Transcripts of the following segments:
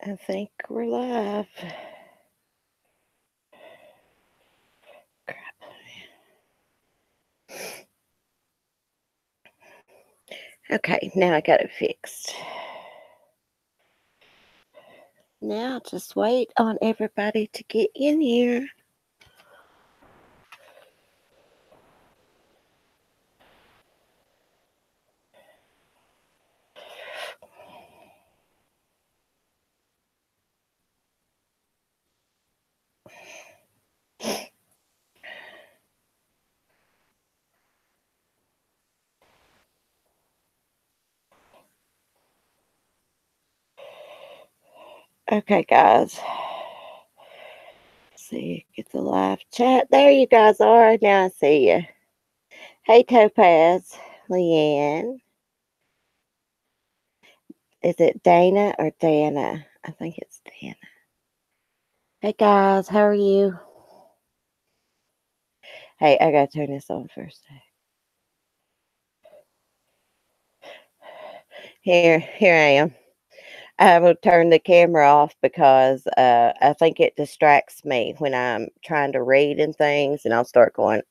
I think we're live. Crap. Okay, now I got it fixed. Now just wait on everybody to get in here. Okay, guys. Let's see, get the live chat. There you guys are. Now I see you. Hey, Topaz, Leanne. Is it Dana or Dana? I think it's Dana. Hey, guys. How are you? Hey, I gotta turn this on first. Here I am. I will turn the camera off because I think it distracts me when I'm trying to read and things, and I'll start going,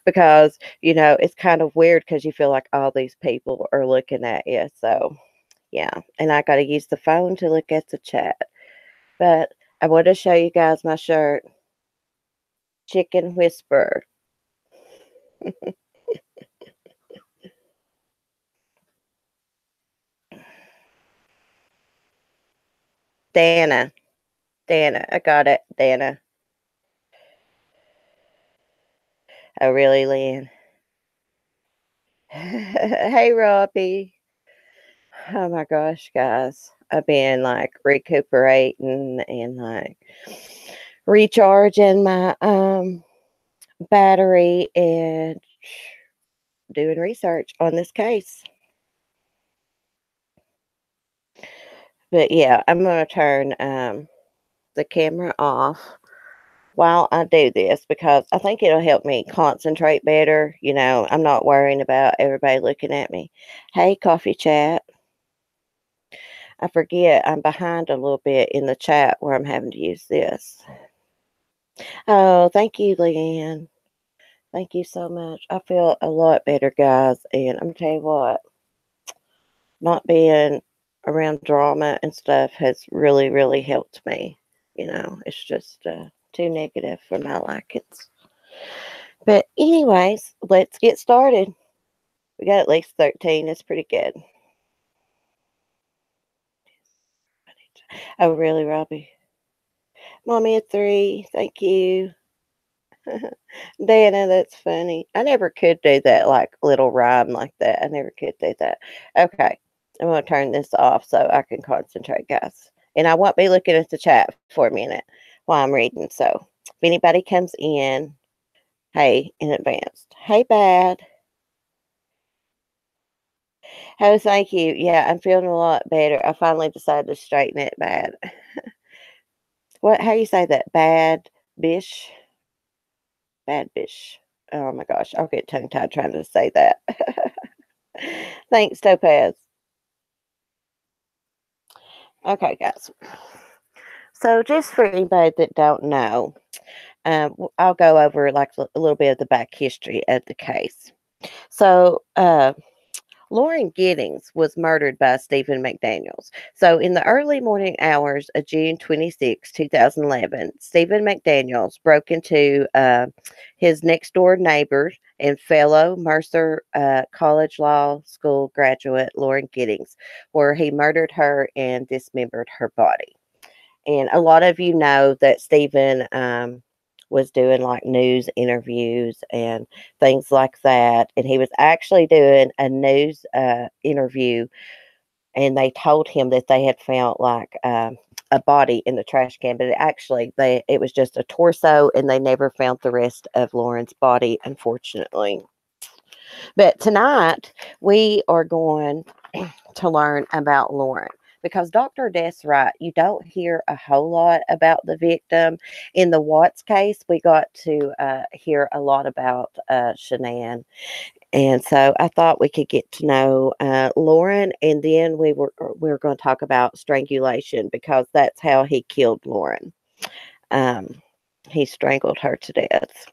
because, it's kind of weird because you feel like all these people are looking at you. So, yeah. And I got to use the phone to look at the chat. But I want to show you guys my shirt, Chicken Whisperer. Dana. Dana. I got it. Dana. Oh, really, Lynn? Hey, Robbie. Oh my gosh, guys. I've been like recuperating and like recharging my battery and doing research on this case. But yeah, I'm gonna turn the camera off while I do this because I think it'll help me concentrate better. I'm not worrying about everybody looking at me. Hey, coffee chat. I forget I'm behind a little bit in the chat where I'm having to use this. Oh, thank you, Leanne. Thank you so much. I feel a lot better, guys. And I'm gonna tell you what, not being around drama and stuff has really, really helped me. It's just too negative for my likings. But anyways, let's get started. We got at least 13. That's pretty good. Oh, really, Robbie? Mommy at 3. Thank you. Dana, that's funny. I never could do that, like little rhyme like that. I never could do that. Okay, I'm gonna turn this off so I can concentrate, guys. And I won't be looking at the chat for a minute while I'm reading. So if anybody comes in, hey, in advance. Hey, Bad. Oh, thank you. Yeah, I'm feeling a lot better. I finally decided to straighten it, Bad. What? How you say that? Bad bish? Bad bish. Oh my gosh, I'll get tongue tied trying to say that. Thanks, Topaz. Okay, guys. So, just for anybody that don't know, I'll go over like a little bit of the back history of the case. So, Lauren Giddings was murdered by Stephen McDaniels. So, in the early morning hours of June 26, 2011, Stephen McDaniels broke into his next door neighbor and fellow Mercer College Law School graduate, Lauren Giddings, where he murdered her and dismembered her body. And a lot of you know that Stephen was doing like news interviews and things like that. And he was actually doing a news interview, and they told him that they had found like a body in the trash can, but it was just a torso, and they never found the rest of Lauren's body, unfortunately. But tonight we are going to learn about Lauren because Dr. Death's right. You don't hear a whole lot about the victim. In the Watts case, we got to hear a lot about Shanann And so I thought we could get to know Lauren, and then we were going to talk about strangulation because that's how he killed Lauren. Um, he strangled her to death.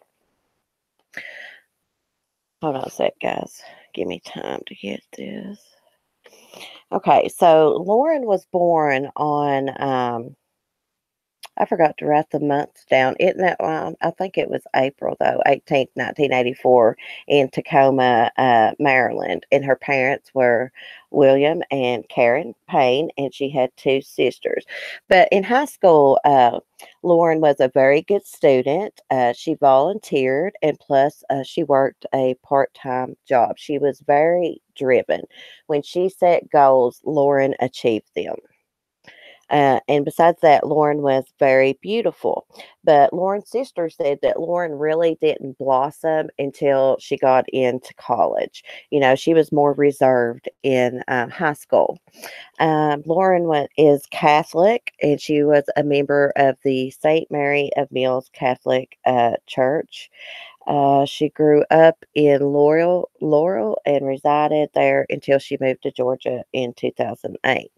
Hold on a sec, guys. Give me time to get this. Okay, so Lauren was born on I forgot to write the months down. Isn't that I think it was April though, 18th, 1984, in Tacoma, Maryland. And her parents were William and Karen Payne, and she had two sisters. But in high school, Lauren was a very good student. She volunteered, and plus, she worked a part-time job. She was very driven. When she set goals, Lauren achieved them. And besides that, Lauren was very beautiful. But Lauren's sister said that Lauren really didn't blossom until she got into college. She was more reserved in high school. Lauren is Catholic, and she was a member of the St. Mary of Mills Catholic Church. She grew up in Laurel, and resided there until she moved to Georgia in 2008.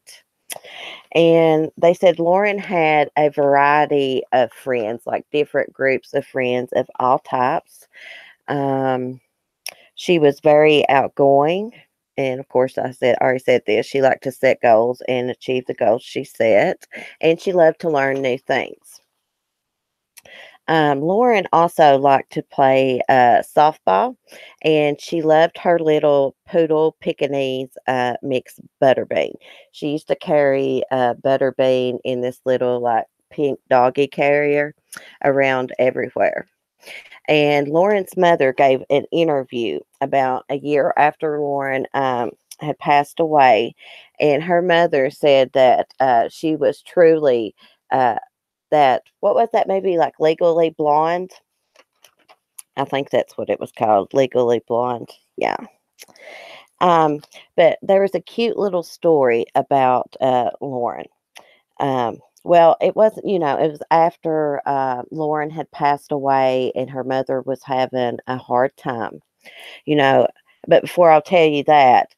And they said Lauren had a variety of friends, like different groups of friends of all types. Um, she was very outgoing. And of course, already said this. She liked to set goals and achieve the goals she set. And she loved to learn new things. Lauren also liked to play softball, and she loved her little poodle Pekingese mixed Butterbean. She used to carry Butterbean in this little like pink doggy carrier around everywhere. And Lauren's mother gave an interview about a year after Lauren had passed away, and her mother said that she was truly. What was that movie, like Legally Blonde? I think that's what it was called, Legally Blonde. Yeah. Um, but there was a cute little story about Lauren. Well, it wasn't, it was after Lauren had passed away and her mother was having a hard time, you know. But before I'll tell you that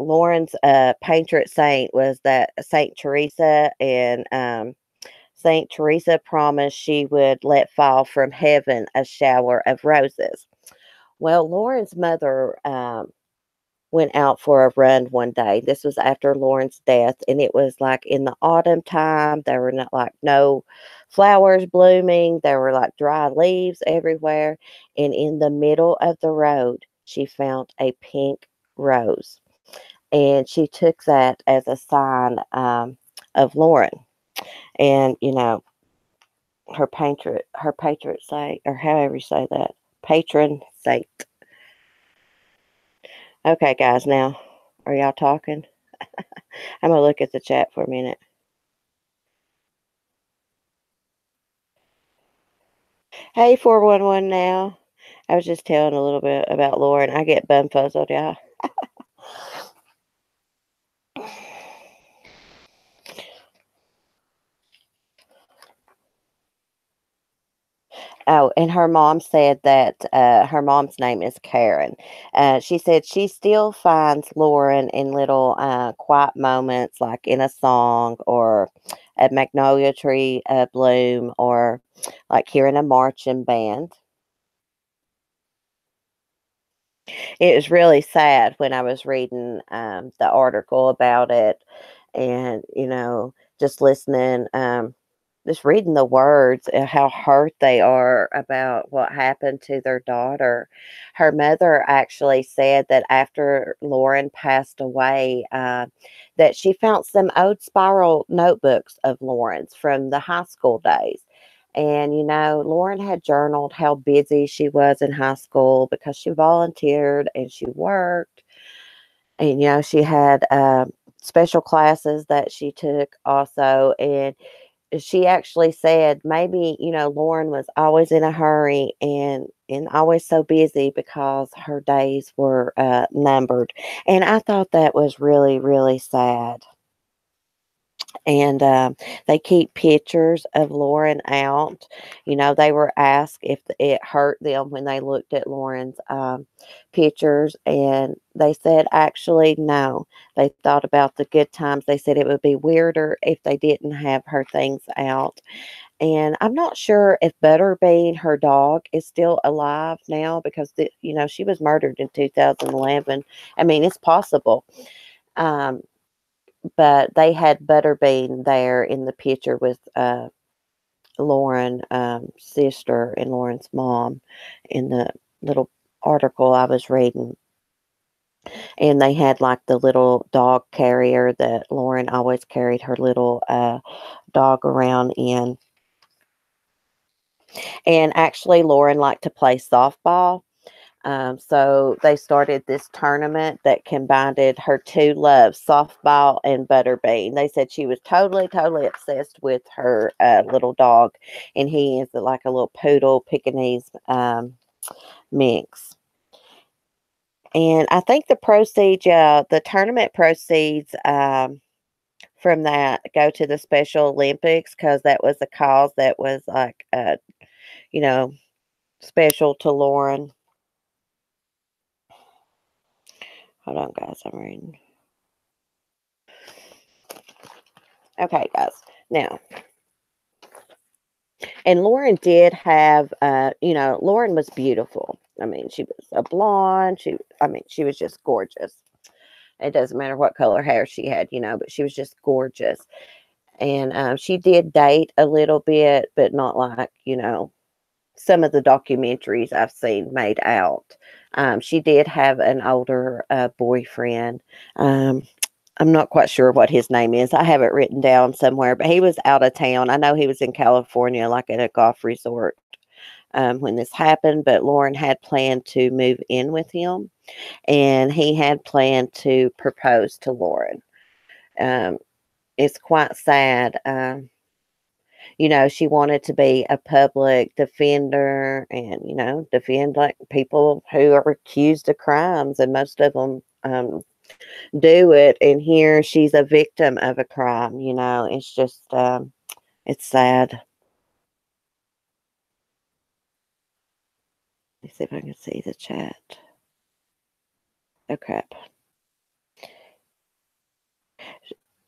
Lauren's patron saint was that Saint Teresa, and Saint Teresa promised she would let fall from heaven a shower of roses. Well, Lauren's mother went out for a run one day. This was after Lauren's death, and it was like in the autumn time. There were not like no flowers blooming. There were like dry leaves everywhere. And in the middle of the road, she found a pink rose. And she took that as a sign of Lauren. And, her patron saint, or however you say that, patron saint. Okay, guys, now are y'all talking? I'm gonna look at the chat for a minute. Hey, 411 now. I was just telling a little bit about Lauren. I get bumfuzzled, y'all. Oh, and her mom said that her mom's name is Karen. She said she still finds Lauren in little quiet moments, like in a song or a magnolia tree bloom, or like hearing a marching band. It was really sad when I was reading the article about it, and just listening, just reading the words and how hurt they are about what happened to their daughter. Her mother actually said that after Lauren passed away, that she found some old spiral notebooks of Lauren's from the high school days. And, Lauren had journaled how busy she was in high school because she volunteered and she worked. And, she had special classes that she took also. And she actually said maybe, Lauren was always in a hurry and always so busy because her days were numbered. And I thought that was really, really sad. And they keep pictures of Lauren out. They were asked if it hurt them when they looked at Lauren's pictures, and they said actually no. They thought about the good times. They said it would be weirder if they didn't have her things out. And I'm not sure if Butterbean, her dog, is still alive now because she was murdered in 2011. I mean, it's possible. Um, but they had Butterbean there in the picture with Lauren, sister, and Lauren's mom in the little article I was reading. And they had like the little dog carrier that Lauren always carried her little dog around in. And actually, Lauren liked to play softball. So they started this tournament that combined her two loves, softball and Butterbean. They said she was totally, totally obsessed with her little dog, and he is like a little poodle Pekingese mix. And I think the proceeds, the tournament proceeds from that go to the Special Olympics because that was a cause that was like, you know, special to Lauren. Hold on, guys, I'm reading. Okay, guys. Now, and Lauren did have, Lauren was beautiful. I mean, she was a blonde. She was just gorgeous. It doesn't matter what color hair she had, but she was just gorgeous. And she did date a little bit, but not like, some of the documentaries I've seen made out. She did have an older boyfriend. Um, I'm not quite sure what his name is. I have it written down somewhere, but he was out of town. I know he was in California, like at a golf resort when this happened, but Lauren had planned to move in with him, and he had planned to propose to Lauren. Um, it's quite sad. She wanted to be a public defender and, defend like people who are accused of crimes, and most of them do it. And here she's a victim of a crime. It's just, it's sad. Let's see if I can see the chat. Oh, crap.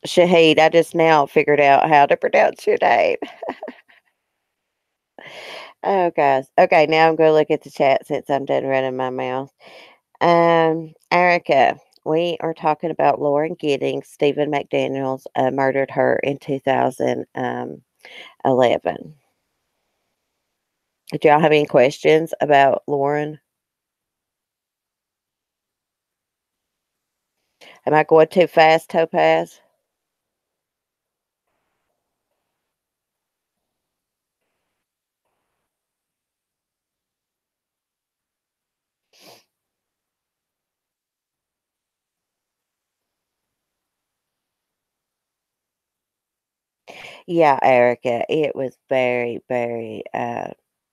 Shahid, I just now figured out how to pronounce your name. Oh, guys. Okay, now I'm going to look at the chat since I'm done running my mouth. Erica, we are talking about Lauren Giddings. Stephen McDaniels murdered her in 2011. Did y'all have any questions about Lauren? Am I going too fast, Topaz? Yeah, Erica, it was very, very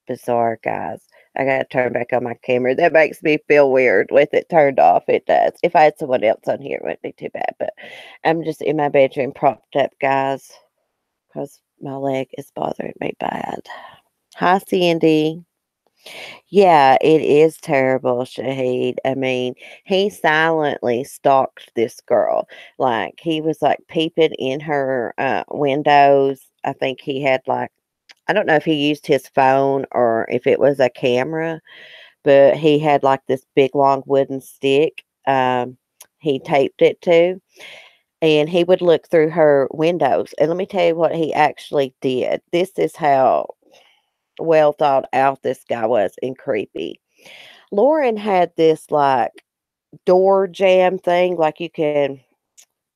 bizarre, guys. I gotta turn back on my camera. That makes me feel weird with it turned off. It does. If I had someone else on here, it wouldn't be too bad. But I'm just in my bedroom propped up, guys, because my leg is bothering me bad. Hi, Sandy. Yeah, it is terrible, Shahid. I mean, he silently stalked this girl. Like, he was like peeping in her windows. I think he had like, I don't know if he used his phone or if it was a camera, but he had like this big long wooden stick. He taped it to, and he would look through her windows. And let me tell you what he actually did. This is how well thought out this guy was and creepy. Lauren had this like door jam thing, like you can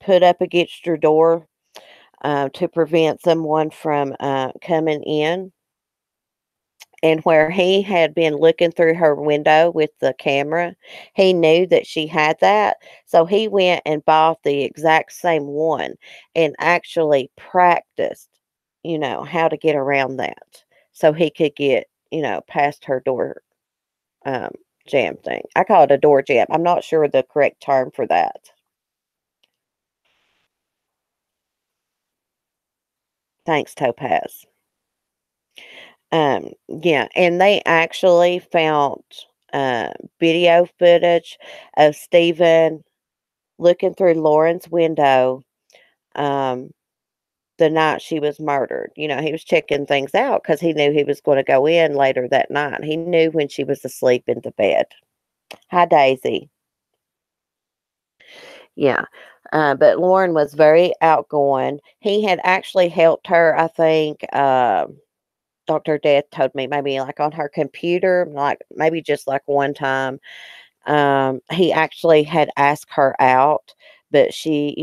put up against your door to prevent someone from coming in. And where he had been looking through her window with the camera, he knew that she had that. So he went and bought the exact same one and actually practiced, how to get around that so he could get, past her door um, jam thing. I call it a door jam. I'm not sure the correct term for that. Thanks, Topaz. Yeah, and they actually found uh, video footage of Stephen looking through Lauren's window um, the night she was murdered. He was checking things out because he knew he was going to go in later that night. He knew when she was asleep in the bed. Hi, Daisy. Yeah. But Lauren was very outgoing. He had actually helped her, I think. Dr. Death told me maybe like on her computer, like maybe just like one time. He actually had asked her out, but she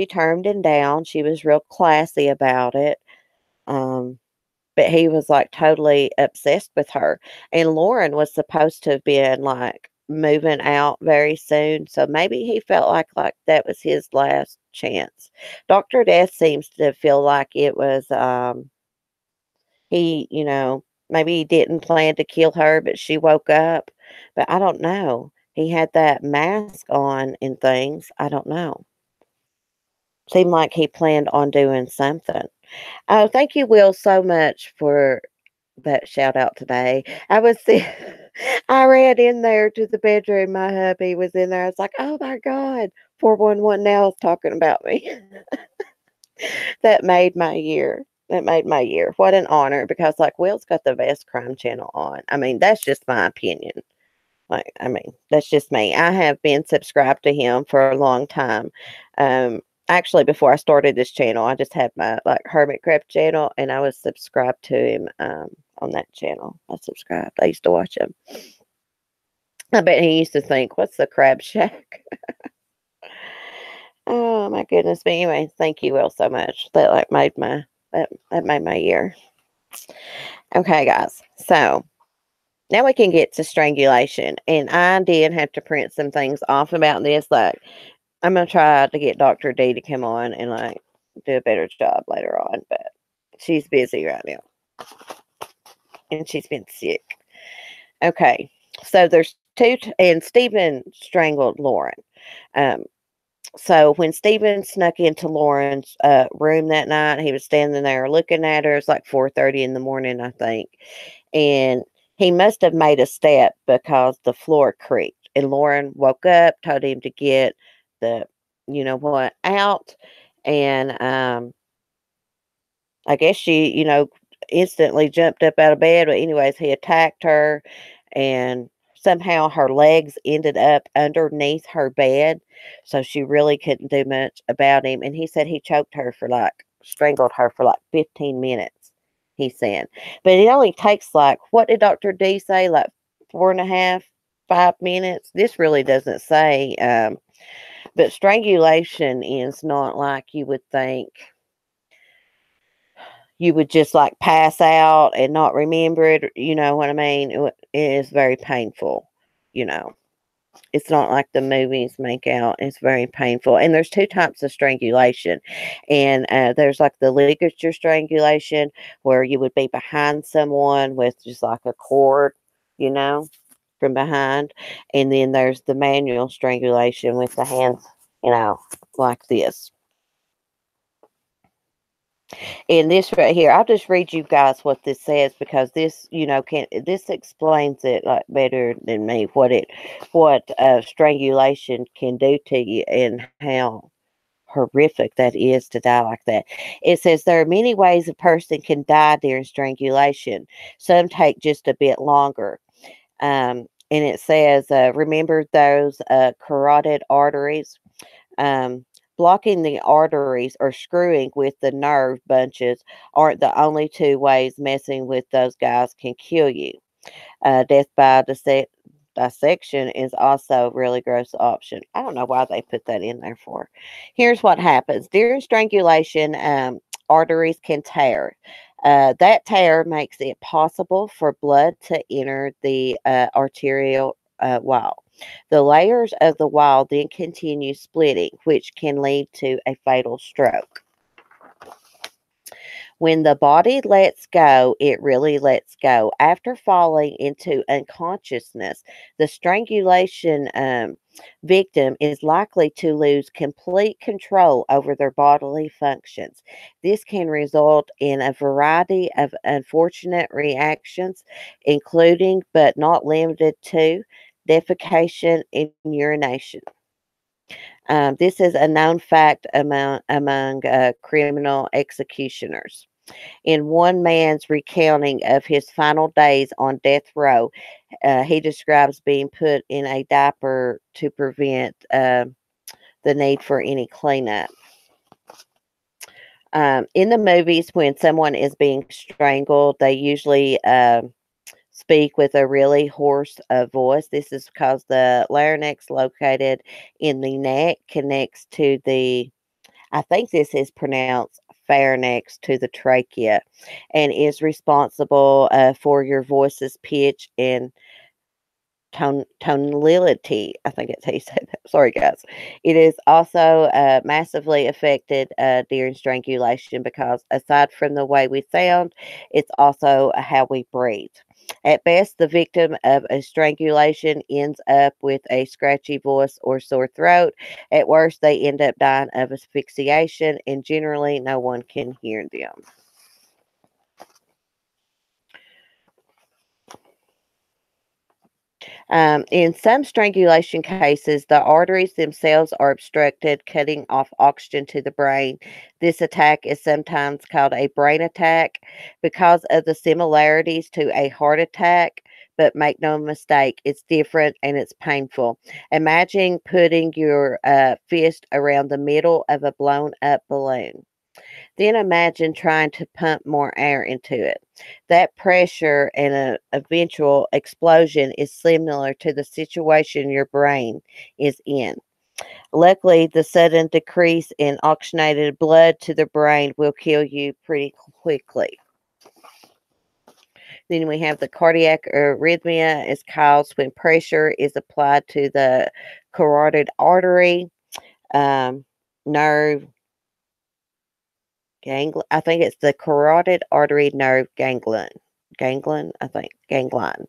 turned him down. She was real classy about it. Um, but he was like totally obsessed with her. And Lauren was supposed to have been like moving out very soon. So maybe he felt like that was his last chance. Dr. Death seems to feel like it was maybe he didn't plan to kill her, but she woke up. But I don't know. He had that mask on and things. I don't know. Seemed like he planned on doing something. Oh, thank you, Will, so much for that shout out today. I ran in there to the bedroom. My hubby was in there. I was like, oh my God, 411 now is talking about me. That made my year. That made my year. What an honor because, like, Will's got the best crime channel on. I mean, that's just my opinion. That's just me. I have been subscribed to him for a long time. Actually, before I started this channel, I just had my like Hermit Crab channel, and I was subscribed to him on that channel. I subscribed. I used to watch him. I bet he used to think, "What's the Crab Shack?" Oh my goodness! But anyway, thank you, Will, so much. That made my year. Okay, guys. So now we can get to strangulation, and I did have to print some things off about this. Like, I'm gonna try to get Dr. D to come on and like do a better job later on, but she's busy right now, and she's been sick. Okay, so there's two, and Stephen strangled Lauren. Um, So when Stephen snuck into Lauren's room that night, he was standing there looking at her. It's like 4:30 in the morning, I think, and he must have made a step because the floor creaked. And Lauren woke up, told him to get the, out, and I guess she, instantly jumped up out of bed. But anyways, he attacked her, and somehow her legs ended up underneath her bed, so she really couldn't do much about him. And he said he strangled her for like 15 minutes. He said, but it only takes like what did Dr. D say? Like 4.5, 5 minutes. This really doesn't say. But strangulation is not like you would think you would just like pass out and not remember it. You know what I mean? It is very painful. You know, it's not like the movies make out. It's very painful. And there's two types of strangulation. And there's like the ligature strangulation where you would be behind someone with just like a cord, you know, from behind. And then there's the manual strangulation with the hands, like this. And this right here, I'll just read you guys what this says because this, this explains it like better than me what strangulation can do to you and how horrific that is to die like that. It says there are many ways a person can die during strangulation. Some take just a bit longer. And it says, remember those carotid arteries? Um, Blocking the arteries or screwing with the nerve bunches aren't the only two ways messing with those guys can kill you. Death by dissection is also a really gross option. I don't know why they put that in there for. Here's what happens during strangulation: arteries can tear. That tear makes it possible for blood to enter the arterial wall. The layers of the wall then continue splitting, which can lead to a fatal stroke. When the body lets go, it really lets go. After falling into unconsciousness, the strangulation victim is likely to lose complete control over their bodily functions. This can result in a variety of unfortunate reactions, including but not limited to defecation and urination. This is a known fact among criminal executioners. In one man's recounting of his final days on death row, he describes being put in a diaper to prevent the need for any cleanup. In the movies, when someone is being strangled, they usually speak with a really hoarse voice. This is because the larynx located in the neck connects to I think this is pronounced pharynx to the trachea and is responsible for your voice's pitch and tonality. I think it's how you say that. Sorry, guys. It is also massively affected during strangulation because aside from the way we sound, it's also how we breathe. At best, the victim of a strangulation ends up with a scratchy voice or sore throat. At worst, they end up dying of asphyxiation, and generally, no one can hear them. In some strangulation cases, the arteries themselves are obstructed, cutting off oxygen to the brain. This attack is sometimes called a brain attack because of the similarities to a heart attack. But make no mistake, it's different and it's painful. Imagine putting your fist around the middle of a blown up balloon. Then imagine trying to pump more air into it. That pressure and an eventual explosion is similar to the situation your brain is in. Luckily, the sudden decrease in oxygenated blood to the brain will kill you pretty quickly. Then we have the cardiac arrhythmia is caused when pressure is applied to the carotid artery, um, nerve, ganglion. I think it's the carotid artery nerve ganglion. Ganglion, I think. Ganglion.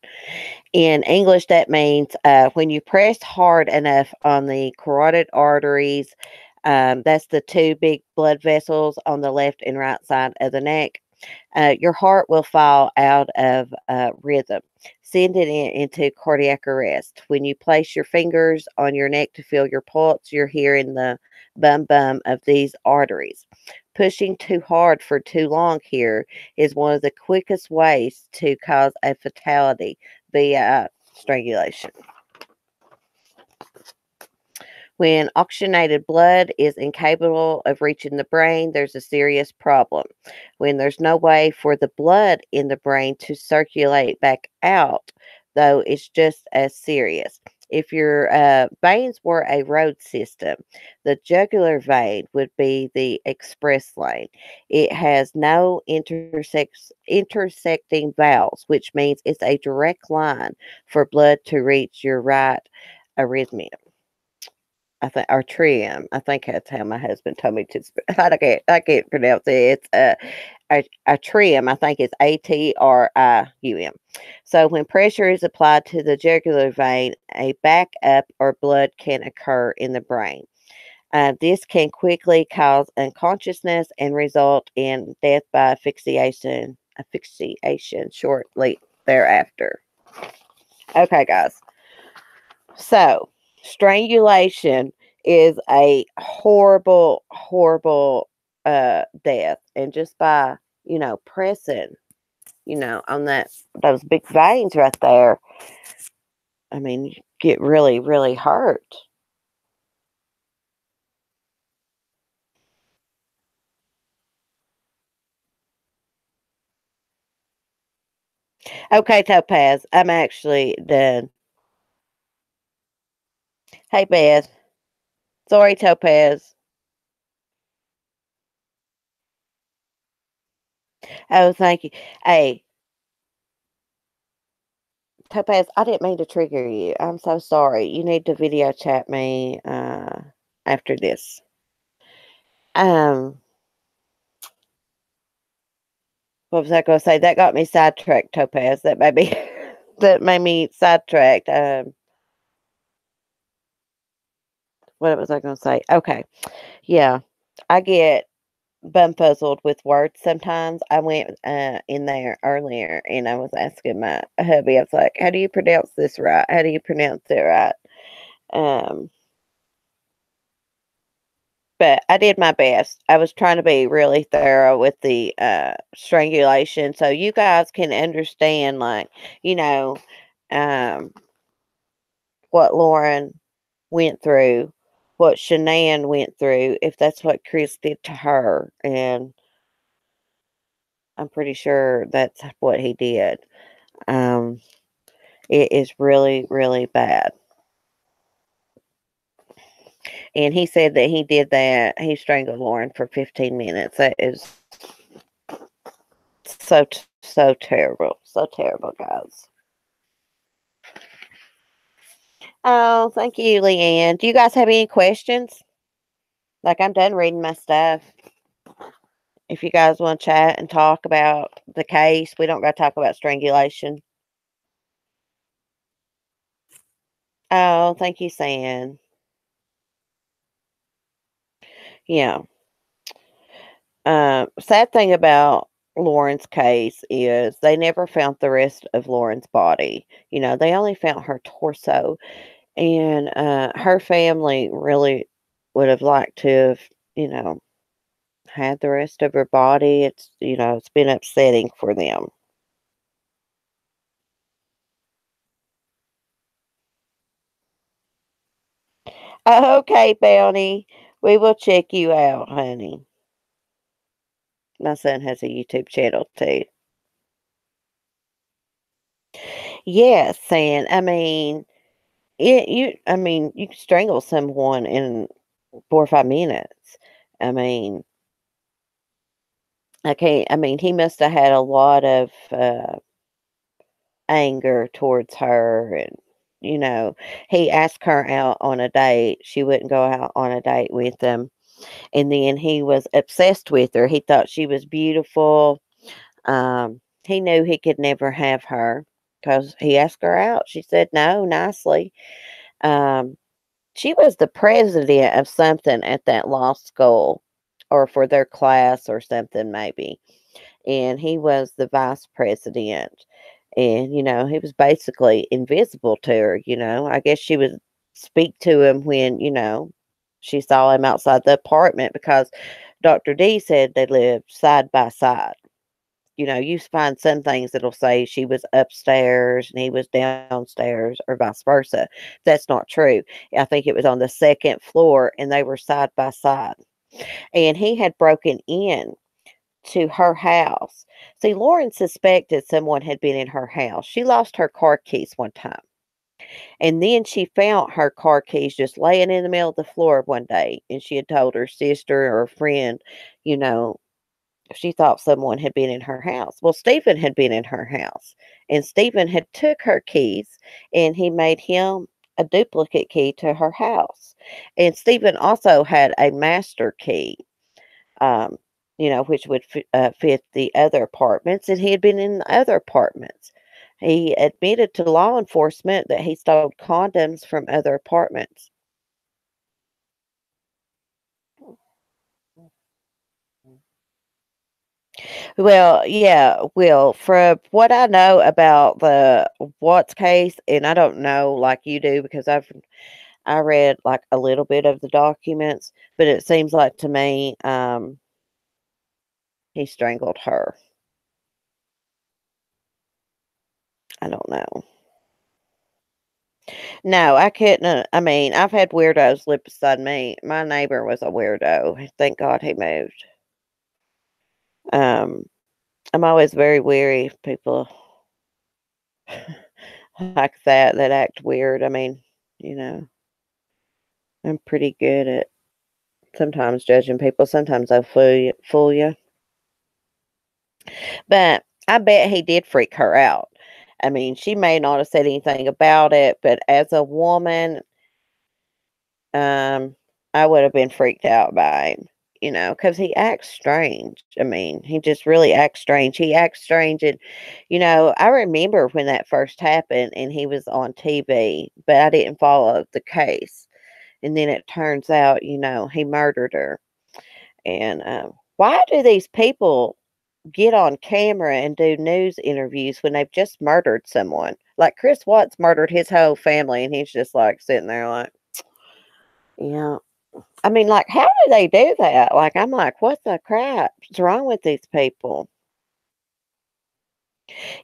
In English, that means when you press hard enough on the carotid arteries, that's the two big blood vessels on the left and right side of the neck. Your heart will fall out of rhythm, sending it into cardiac arrest. When you place your fingers on your neck to feel your pulse, you're hearing the bum bum of these arteries. Pushing too hard for too long here is one of the quickest ways to cause a fatality via strangulation. When oxygenated blood is incapable of reaching the brain, there's a serious problem. When there's no way for the blood in the brain to circulate back out, though, it's just as serious. If your veins were a road system, the jugular vein would be the express lane. It has no intersecting valves, which means it's a direct line for blood to reach your right arrhythmia. I think Artrium. I think that's how my husband told me to I can't pronounce it. It's atrium. I think it's Atrium. So when pressure is applied to the jugular vein, a backup or blood can occur in the brain. This can quickly cause unconsciousness and result in death by asphyxiation shortly thereafter. Okay, guys. So, strangulation is a horrible, horrible death. And just by, pressing, on those big veins right there, I mean, you get really, really hurt. Okay, Topaz, I'm actually done. Hey, Beth. Sorry, Topaz. Oh, thank you. Hey, Topaz, I didn't mean to trigger you. I'm so sorry. You need to video chat me after this. Um, what was I gonna say? That got me sidetracked, Topaz. That made me that made me sidetracked. what was I gonna say? Okay. Yeah. I get bumfuzzled with words sometimes. I went, in there earlier, and I was asking my hubby, I was like, "How do you pronounce this right? How do you pronounce it right?" Um, but I did my best. I was trying to be really thorough with the, strangulation so you guys can understand, like, you know, um, what Lauren went through, what Shanann went through, if that's what Chris did to her, and I'm pretty sure that's what he did. Um, it is really, really bad. And he said that he did that. He strangled Lauren for 15 minutes. That is so terrible. So terrible, guys. Oh, thank you, Leanne. Do you guys have any questions? Like, I'm done reading my stuff. If you guys want to chat and talk about the case, we don't got to talk about strangulation. Oh, thank you, San. Yeah. Sad thing about Lauren's case is they never found the rest of Lauren's body. They only found her torso, and her family really would have liked to have, you know, had the rest of her body. It's been upsetting for them. Okay, Bounty, we will check you out, honey. My son has a YouTube channel too. Yes, and you can strangle someone in 4 or 5 minutes. I mean, he must have had a lot of, anger towards her, and, you know, he asked her out on a date. She wouldn't go out on a date with him, and then he was obsessed with her. He thought she was beautiful. He knew he could never have her because he asked her out. She said no nicely. Um She was the president of something at that law school, or for their class or something maybe, and he was the vice president, and, he was basically invisible to her. I guess she would speak to him when, she saw him outside the apartment because Dr. D said they lived side by side. You find some things that'll say she was upstairs and he was downstairs or vice versa. That's not true. I think it was on the second floor and they were side by side. And he had broken in to her house. See, Lauren suspected someone had been in her house. She lost her car keys one time. And then she found her car keys just laying in the middle of the floor one day. And she had told her sister or a friend, you know, she thought someone had been in her house. Well, Stephen had been in her house, and Stephen had took her keys, and he made him a duplicate key to her house. And Stephen also had a master key, um, which would fit the other apartments, and he had been in the other apartments. He admitted to law enforcement that he stole condoms from other apartments. Well, yeah, well, from what I know about the Watts case, and I don't know like you do because I read like a little bit of the documents, but it seems like to me, he strangled her. I don't know. No, I couldn't. I've had weirdos live beside me. My neighbor was a weirdo. Thank God he moved. Um, I'm always very wary of people like that act weird. You know, I'm pretty good at sometimes judging people. Sometimes they'll fool you. But I bet he did freak her out. She may not have said anything about it, but as a woman, um, I would have been freaked out by him, because he acts strange. He just really acts strange. He acts strange, and I remember when that first happened, and he was on TV, but I didn't follow the case. and then it turns out, he murdered her. And why do these people get on camera and do news interviews when they've just murdered someone? Like Chris Watts murdered his whole family, and he's just like sitting there like, yeah. I mean, like, how do they do that? Like, I'm like, what the crap's wrong with these people?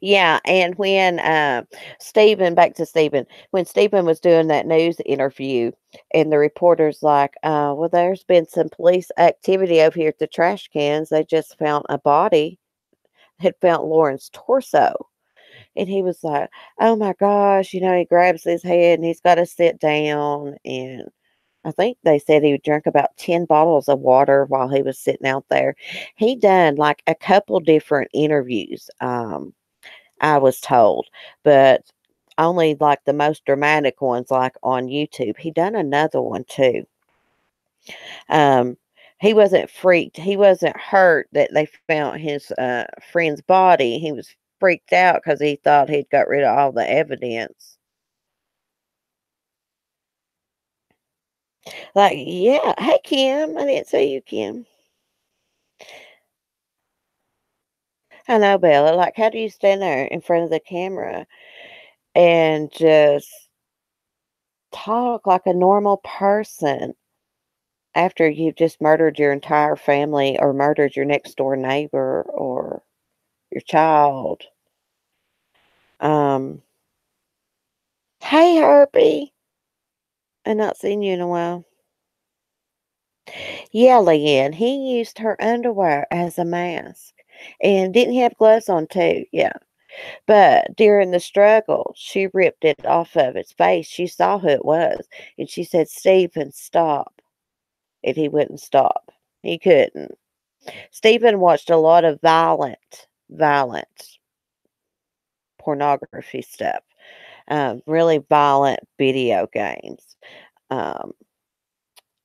Yeah, and when back to Stephen, when Stephen was doing that news interview, and the reporter's like, well, there's been some police activity over here at the trash cans. They just found a body, had found Lauren's torso. And he was like, oh my gosh, he grabs his head and he's got to sit down. And I think they said he drank about 10 bottles of water while he was sitting out there. He done like a couple different interviews. I was told, but only like the most dramatic ones, like on YouTube. He done another one too. Um, he wasn't freaked. He wasn't hurt that they found his friend's body. He was freaked out because he thought he'd got rid of all the evidence. Like, yeah, hey Kim, I didn't see you, Kim. I know, Bella. Like, how do you stand there in front of the camera and just talk like a normal person after you've just murdered your entire family or murdered your next door neighbor or your child? Um, hey, Herbie. I've not seen you in a while. Yeah, Leanne, he used her underwear as a mask and didn't he have gloves on too? Yeah. But during the struggle, she ripped it off of his face. She saw who it was and she said, Stephen, stop. And he wouldn't stop. He couldn't. Stephen watched a lot of violent pornography stuff, really violent video games. Um,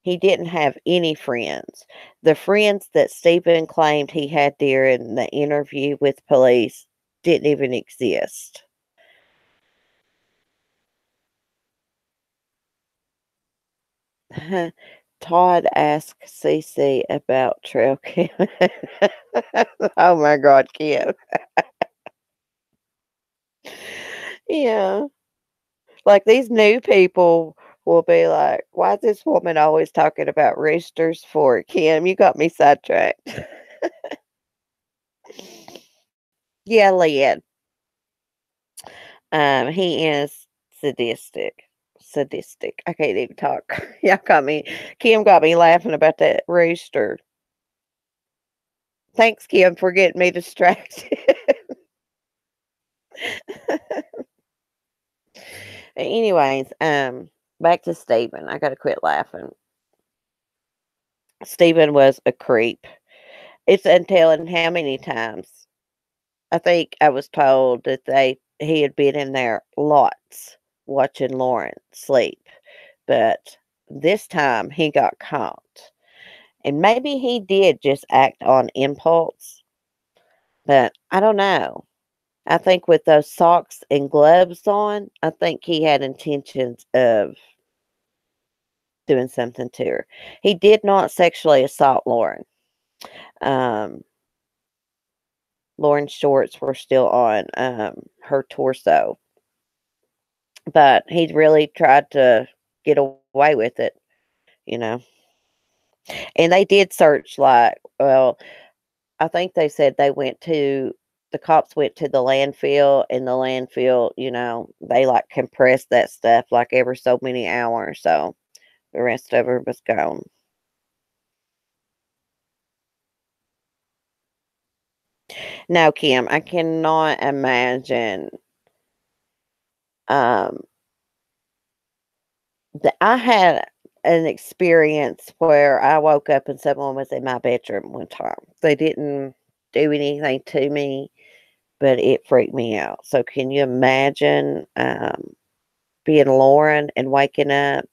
he didn't have any friends. The friends that Stephen claimed he had during the interview with police didn't even exist. Todd asked Cece about trail cam. Oh my God, Kim. Yeah. Like these new people will be like, why is this woman always talking about roosters for? Kim, you got me sidetracked. Yeah, Leanne. He is sadistic. Sadistic. I can't even talk. Y'all got me. Kim got me laughing about that rooster. Thanks, Kim, for getting me distracted. Anyways, back to Stephen. I gotta quit laughing. Stephen was a creep. It's untelling how many times. I think I was told that he had been in there lots watching Lauren sleep, but this time he got caught. And maybe he did just act on impulse, but I don't know. I think with those socks and gloves on, I think he had intentions of doing something to her. He did not sexually assault Lauren. Um, Lauren's shorts were still on her torso, but he really tried to get away with it, you know. And they did search like, well, I think they said the cops went to the landfill, and the landfill, they like compressed that stuff like every so many hours. So the rest of her was gone. No, Kim, I cannot imagine. Um, I had an experience where I woke up and someone was in my bedroom one time. They didn't do anything to me, but it freaked me out. So can you imagine being Lauren and waking up?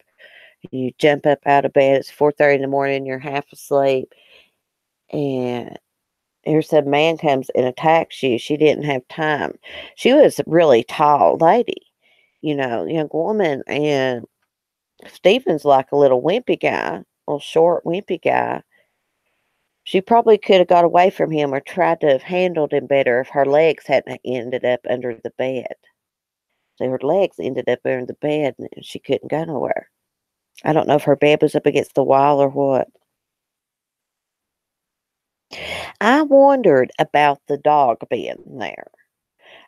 You jump up out of bed. It's 4:30 in the morning. You're half asleep, and here's a man comes and attacks you. She didn't have time. She was a really tall lady, young woman, and Stephen's like a little wimpy guy, little short, wimpy guy. She probably could have got away from him or tried to have handled him better if her legs hadn't ended up under the bed. So her legs ended up under the bed and she couldn't go nowhere. I don't know if her bed was up against the wall or what. I wondered about the dog being there.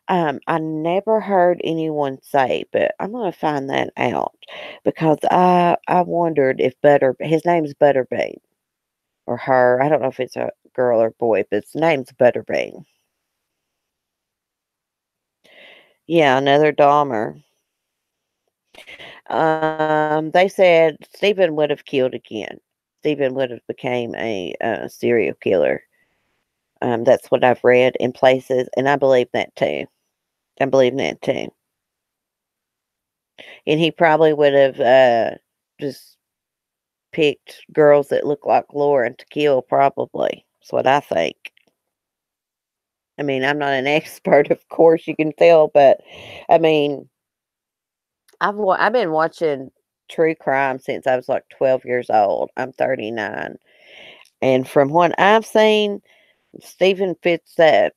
I never heard anyone say, but I'm gonna find that out because I wondered if his name's Butterbean or her. I don't know if it's a girl or boy, but his name's Butterbean. Yeah, another Dahmer. They said Stephen would have killed again. Stephen would have became a serial killer. That's what I've read in places, and I believe that too. I believe that too. And he probably would have just picked girls that look like Lauren to kill, probably. That's what I think. I mean, I'm not an expert, of course, you can tell, but I mean, I've been watching true crime since I was like 12 years old. I'm 39, and from what I've seen, Stephen fits that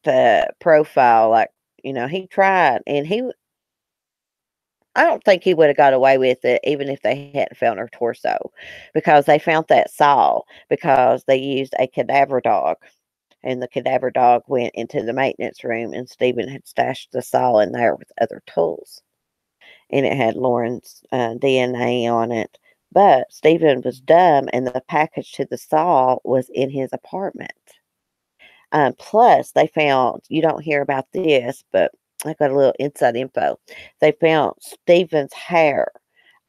profile. Like, he tried, and I don't think he would have got away with it even if they hadn't found her torso, because they found that saw because they used a cadaver dog, and the cadaver dog went into the maintenance room, and Stephen had stashed the saw in there with other tools, and it had Lauren's DNA on it. But Stephen was dumb, and the package to the saw was in his apartment. Plus, they found, you don't hear about this, but I got a little inside info. They found Stephen's hair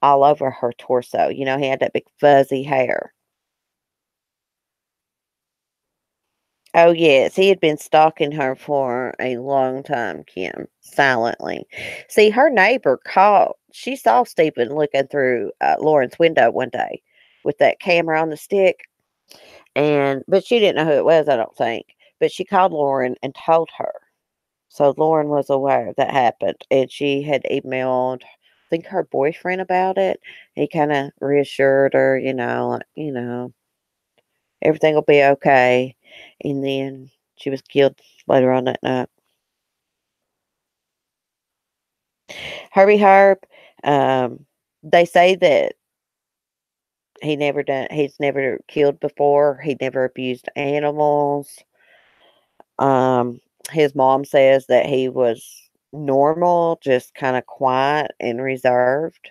all over her torso. He had that big fuzzy hair. Oh, yes, he had been stalking her for a long time, Kim, silently. See, her neighbor she saw Stephen looking through Lauren's window one day with that camera on the stick, but she didn't know who it was, I don't think. But she called Lauren and told her. So Lauren was aware that happened, and she had emailed, I think, her boyfriend about it. He kind of reassured her, everything will be okay. And then she was killed later on that night. Herbie Harp, they say that he's never killed before. He never abused animals. Um, his mom says that he was normal, just kind of quiet and reserved.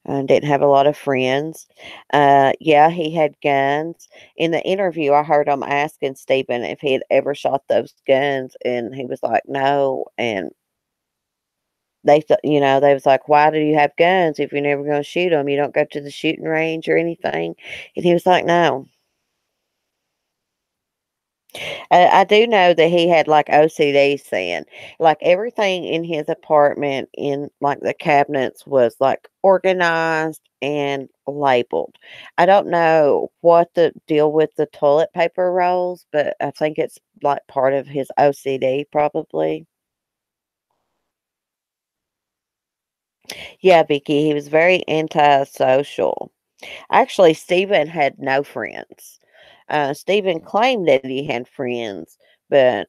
Didn't have a lot of friends. Yeah, he had guns. In the interview, I heard him asking Stephen if he had ever shot those guns, and he was like, no. And they was like, why do you have guns if you're never going to shoot them? You don't go to the shooting range or anything. And he was like, no. I do know that he had like OCD saying, like everything in his apartment, in like the cabinets, was like organized and labeled. I don't know what the deal with the toilet paper rolls, but I think it's like part of his OCD, probably. Yeah, Vicky, he was very antisocial. Actually, Stephen had no friends. Stephen claimed that he had friends, but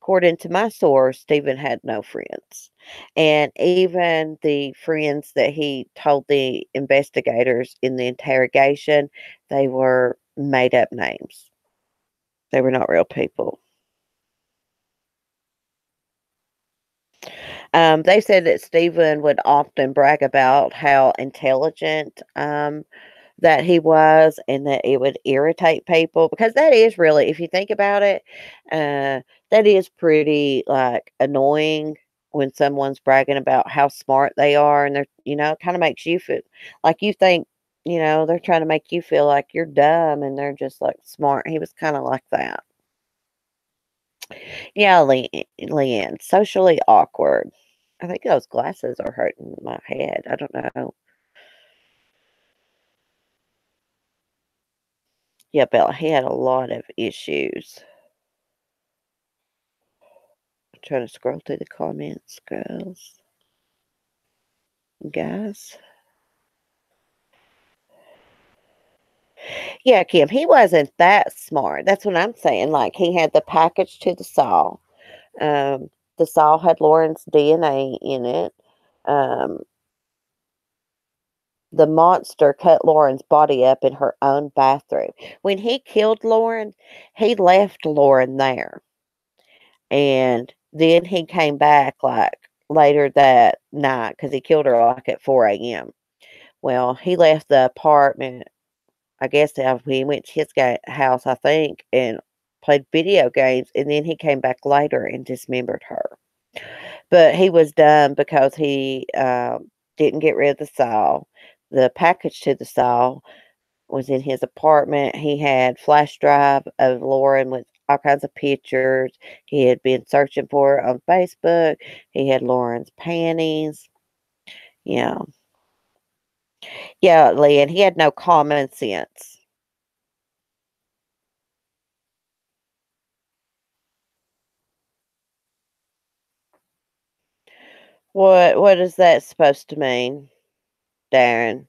according to my source, Stephen had no friends. And even the friends that he told the investigators in the interrogation, they were made up names. They were not real people. They said that Stephen would often brag about how intelligent that he was, and that it would irritate people, because that is really, if you think about it, uh, that is pretty, like, annoying when someone's bragging about how smart they are, and it kinda makes you feel like you think, they're trying to make you feel like you're dumb, and they're just, like, smart. He was kinda like that. Yeah, Leanne, socially awkward. I think those glasses are hurting my head. I don't know. Yeah, Bella, he had a lot of issues. Trying to scroll through the comments, girls, guys. Yeah, Kim, he wasn't that smart. That's what I'm saying. Like, he had the package to the saw. Um, the saw had Lauren's DNA in it. Um, the monster cut Lauren's body up in her own bathroom. When he killed Lauren, he left Lauren there. And then he came back like later that night because he killed her like at 4 a.m. Well, he left the apartment. I guess he went to his house, I think, and played video games. And then he came back later and dismembered her. But he was done because he didn't get rid of the saw. The package to the saw was in his apartment. He had flash drive of Lauren with all kinds of pictures. He had been searching for her on Facebook. He had Lauren's panties. Yeah. Yeah, Lee, and he had no common sense. What is that supposed to mean, Darren?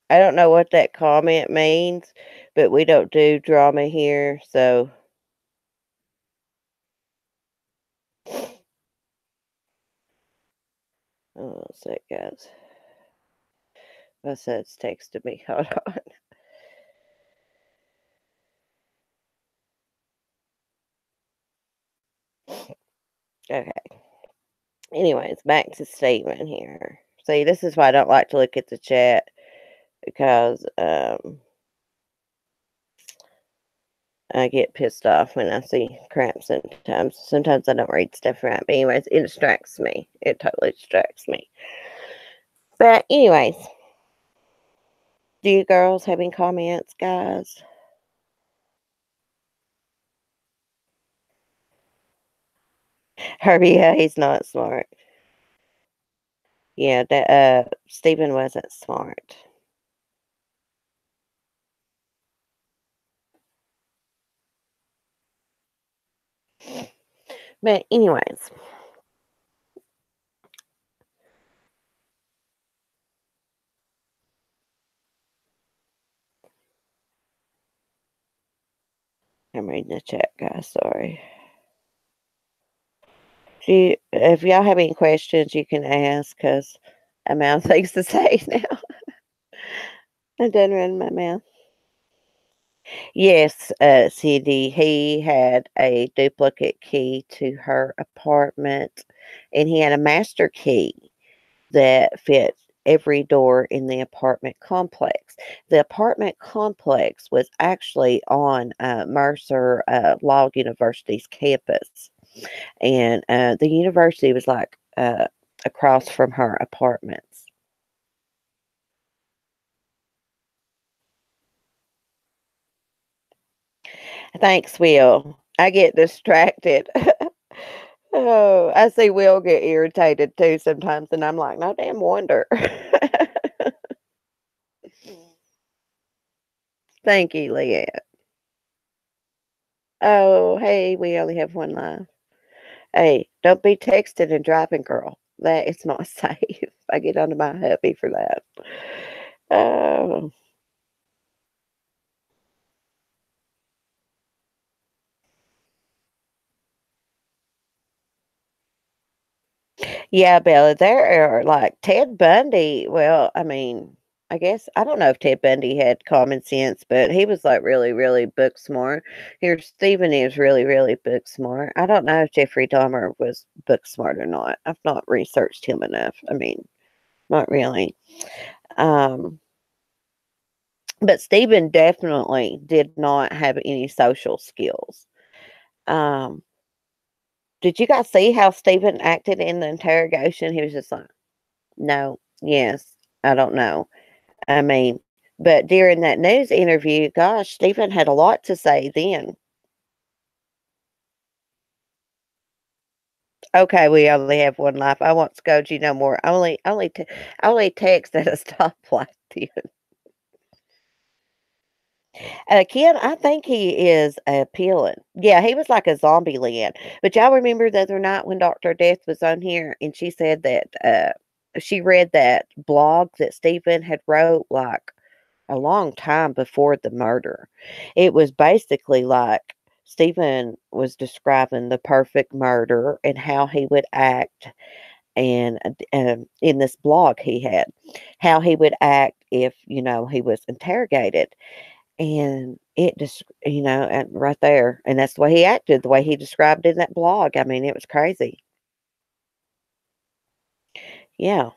I don't know what that comment means, but we don't do drama here, so oh, so guys. My son's texted me. Hold on. Okay. Anyways, back to statement here. See, this is why I don't like to look at the chat because I get pissed off when I see crap sometimes. Sometimes I don't read stuff right. But anyways, it distracts me. It totally distracts me. But anyways, do you girls have any comments, guys? Herbie, yeah, he's not smart. Yeah, that Stephen wasn't smart. But anyways, I'm reading the chat, guys. Sorry. If y'all have any questions, you can ask because I'm out of things to say now. I'm done running my mouth. Yes, CD, he had a duplicate key to her apartment, and he had a master key that fit every door in the apartment complex. The apartment complex was actually on Mercer Law University's campus, and the university was like across from her apartments. Thanks, Will. I get distracted. Oh, I see Will get irritated too sometimes, and I'm like, no damn wonder. Thank you, Leah. Oh, hey, we only have one life. Hey, don't be texting and driving, girl. That is not safe. I get under my hubby for that. Oh, yeah, Bella. There are like Ted Bundy. Well, I mean, I guess I don't know if Ted Bundy had common sense, but he was like really, really book smart. Here, Stephen is really, really book smart. I don't know if Jeffrey Dahmer was book smart or not. I've not researched him enough. I mean, not really. Um, but Stephen definitely did not have any social skills. Um, did you guys see how Stephen acted in the interrogation? He was just like, no, yes, I don't know. I mean, but during that news interview, gosh, Stephen had a lot to say then. Okay, we only have one life. I won't scold you no more. I only text at a stoplight then. Ken, I think he is appealing. Yeah, he was like a zombie land. But y'all remember the other night when Dr. Death was on here and she said that she read that blog that Stephen had wrote like a long time before the murder. It was basically like Stephen was describing the perfect murder and how he would act, and in this blog he had how he would act if he was interrogated, and it just and right there, and that's the way he acted, the way he described it in that blog. I mean, it was crazy. Yeah,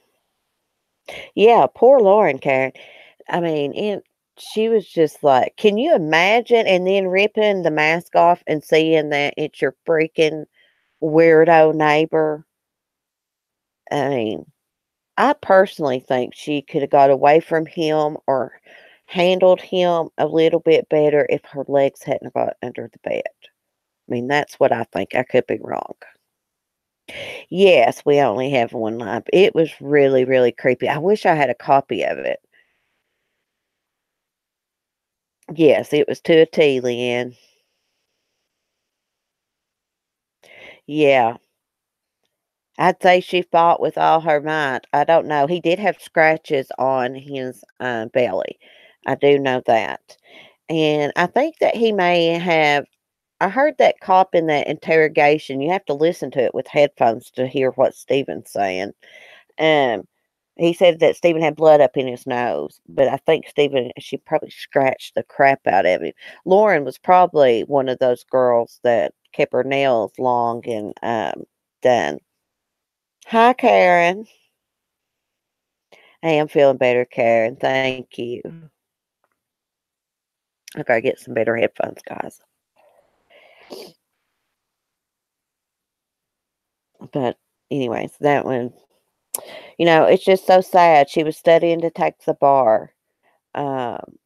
yeah, poor Lauren, Karen. I mean, she was just like, can you imagine? And then ripping the mask off and seeing that it's your freaking weirdo neighbor. I mean, I personally think she could have got away from him or handled him a little bit better if her legs hadn't got under the bed. I mean, that's what I think. I could be wrong. Yes, we only have one line. It was really, really creepy. I wish I had a copy of it. Yes, it was to a T, Lynn. Yeah, I'd say she fought with all her might. I don't know. He did have scratches on his belly. I do know that. And I think that he may have. I heard that cop in that interrogation. You have to listen to it with headphones to hear what Stephen's saying. Um, he said that Stephen had blood up in his nose, but I think she probably scratched the crap out of him. Lauren was probably one of those girls that kept her nails long and done. Hi, Karen. Hey, I'm feeling better, Karen. Thank you. I gotta get some better headphones, guys. But, anyways, that one, it's just so sad. She was studying to take the bar. Um,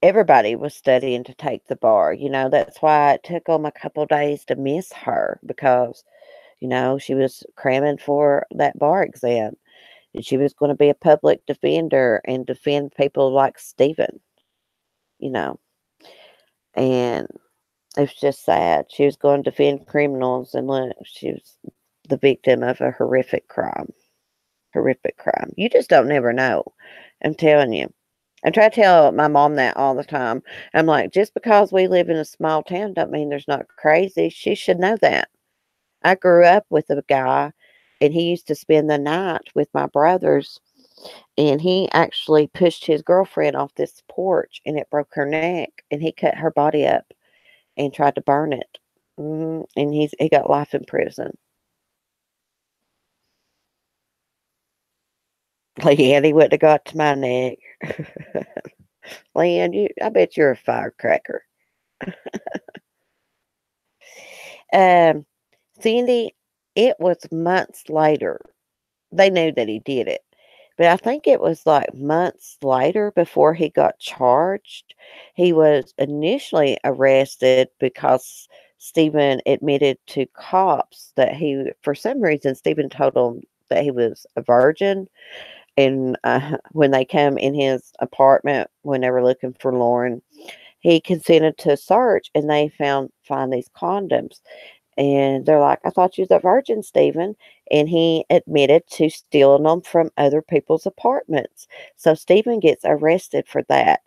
Everybody was studying to take the bar. That's why it took them a couple days to miss her because, she was cramming for that bar exam. And she was going to be a public defender and defend people like Stephen, you know. And it's just sad. She was going to defend criminals, and look, she was the victim of a horrific crime. Horrific crime. You just don't never know. I'm telling you. I try to tell my mom that all the time. I'm like, just because we live in a small town don't mean there's not crazy. She should know that. I grew up with a guy, and he used to spend the night with my brothers, and he actually pushed his girlfriend off this porch, and it broke her neck, and he cut her body up and tried to burn it. And he got life in prison. Leanne, he wouldn't have got to my neck. Leanne, I bet you're a firecracker. Um, Cindy, it was months later. They knew that he did it. But I think it was like months later before he got charged. He was initially arrested because Stephen admitted to cops that for some reason, Stephen told them that he was a virgin. And when they come in his apartment, when they were looking for Lauren, he consented to a search, and they find these condoms. And they're like, I thought you was a virgin, Stephen. And he admitted to stealing them from other people's apartments. So Stephen gets arrested for that.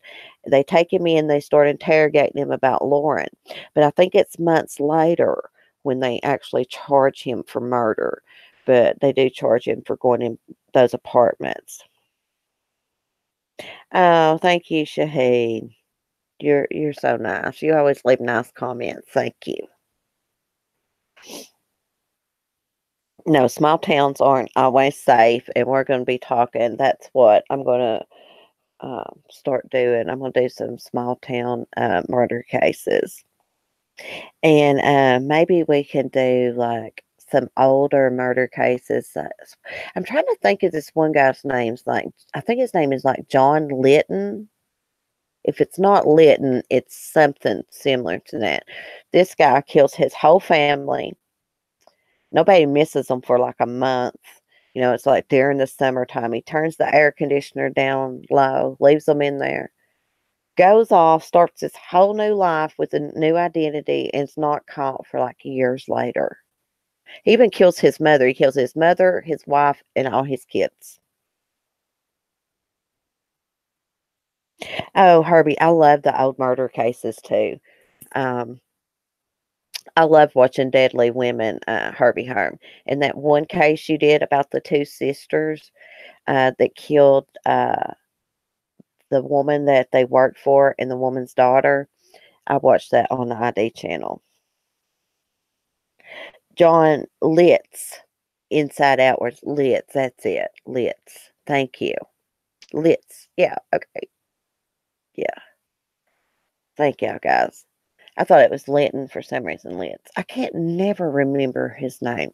They take him in, they start interrogating him about Lauren. But I think it's months later when they actually charge him for murder. But they do charge him for going in those apartments. Oh, thank you, Shaheen. You're so nice. You always leave nice comments. Thank you. No, small towns aren't always safe, and we're going to be talking. That's what I'm going to start doing. I'm going to do some small town murder cases, and maybe we can do like some older murder cases. I'm trying to think of this one guy's name's like I think his name is like John Litton. If it's not Litton, it's something similar to that. This guy kills his whole family. Nobody misses them for like a month. It's like during the summertime. He turns the air conditioner down low, leaves them in there. goes off, starts this whole new life with a new identity, and is not caught for like years later. He even kills his mother. He kills his mother, his wife, and all his kids. Oh, Herbie, I love the old murder cases too. Um, I love watching Deadly Women, Herbie Harm. And that one case you did about the two sisters that killed the woman that they worked for and the woman's daughter, I watched that on the ID channel. John Litz, Inside Outwards. Litz, that's it. Litz. Thank you. Litz. Yeah, okay. Yeah. Thank y'all, guys. I thought it was Linton for some reason, Litz. I can't never remember his name.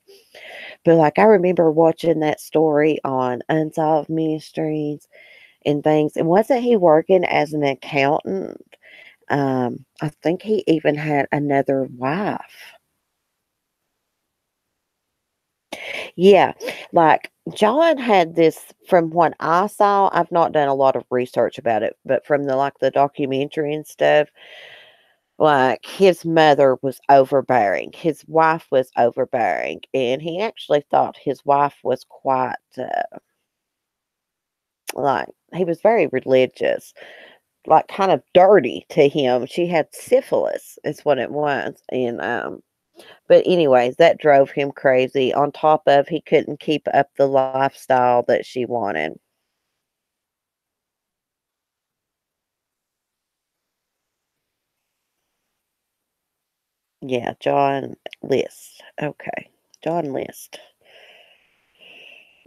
But like I remember watching that story on Unsolved Mysteries and things. And wasn't he working as an accountant? I think he even had another wife. Yeah, like John had this from what I saw. I've not done a lot of research about it, but from the documentary and stuff, like his mother was overbearing, his wife was overbearing, and he actually thought his wife was quite like he was very religious, like kind of dirty to him. She had syphilis, is what it was, and but anyways, that drove him crazy, on top of he couldn't keep up the lifestyle that she wanted. Yeah, John List. Okay. John List.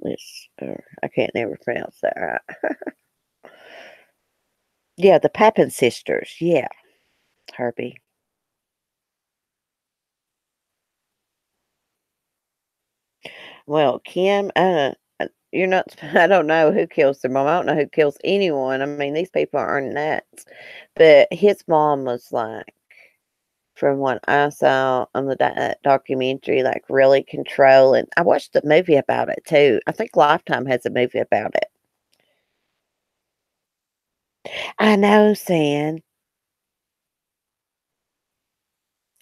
List. I can't never pronounce that right. Yeah, the Papin sisters. Yeah, Herbie. Well, Kim, you're not, I don't know who kills their mom. I don't know who kills anyone. I mean, these people are nuts. But his mom was like, from what I saw on the documentary, like really controlling. I watched the movie about it too. I think Lifetime has a movie about it. I know, Sam.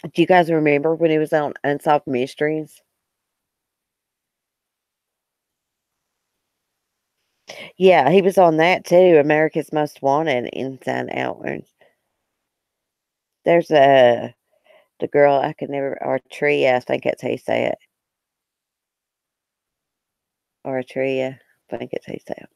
Do you guys remember when he was on Unsolved Mysteries? Yeah, he was on that too. America's Most Wanted, Inside Outwards. There's the girl I could never, Artria, I think that's how you say it. Artria, I think it's how you say it.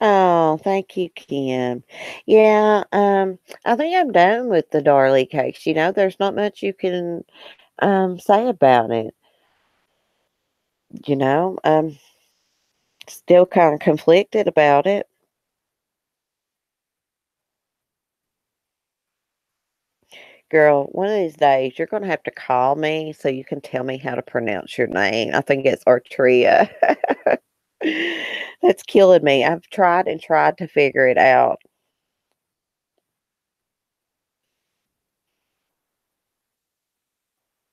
Oh, thank you, Kim. Yeah, I think I'm done with the Darley cakes. There's not much you can say about it. Still kind of conflicted about it. Girl, one of these days you're gonna have to call me so you can tell me how to pronounce your name. I think it's Artria. That's killing me. I've tried and tried to figure it out.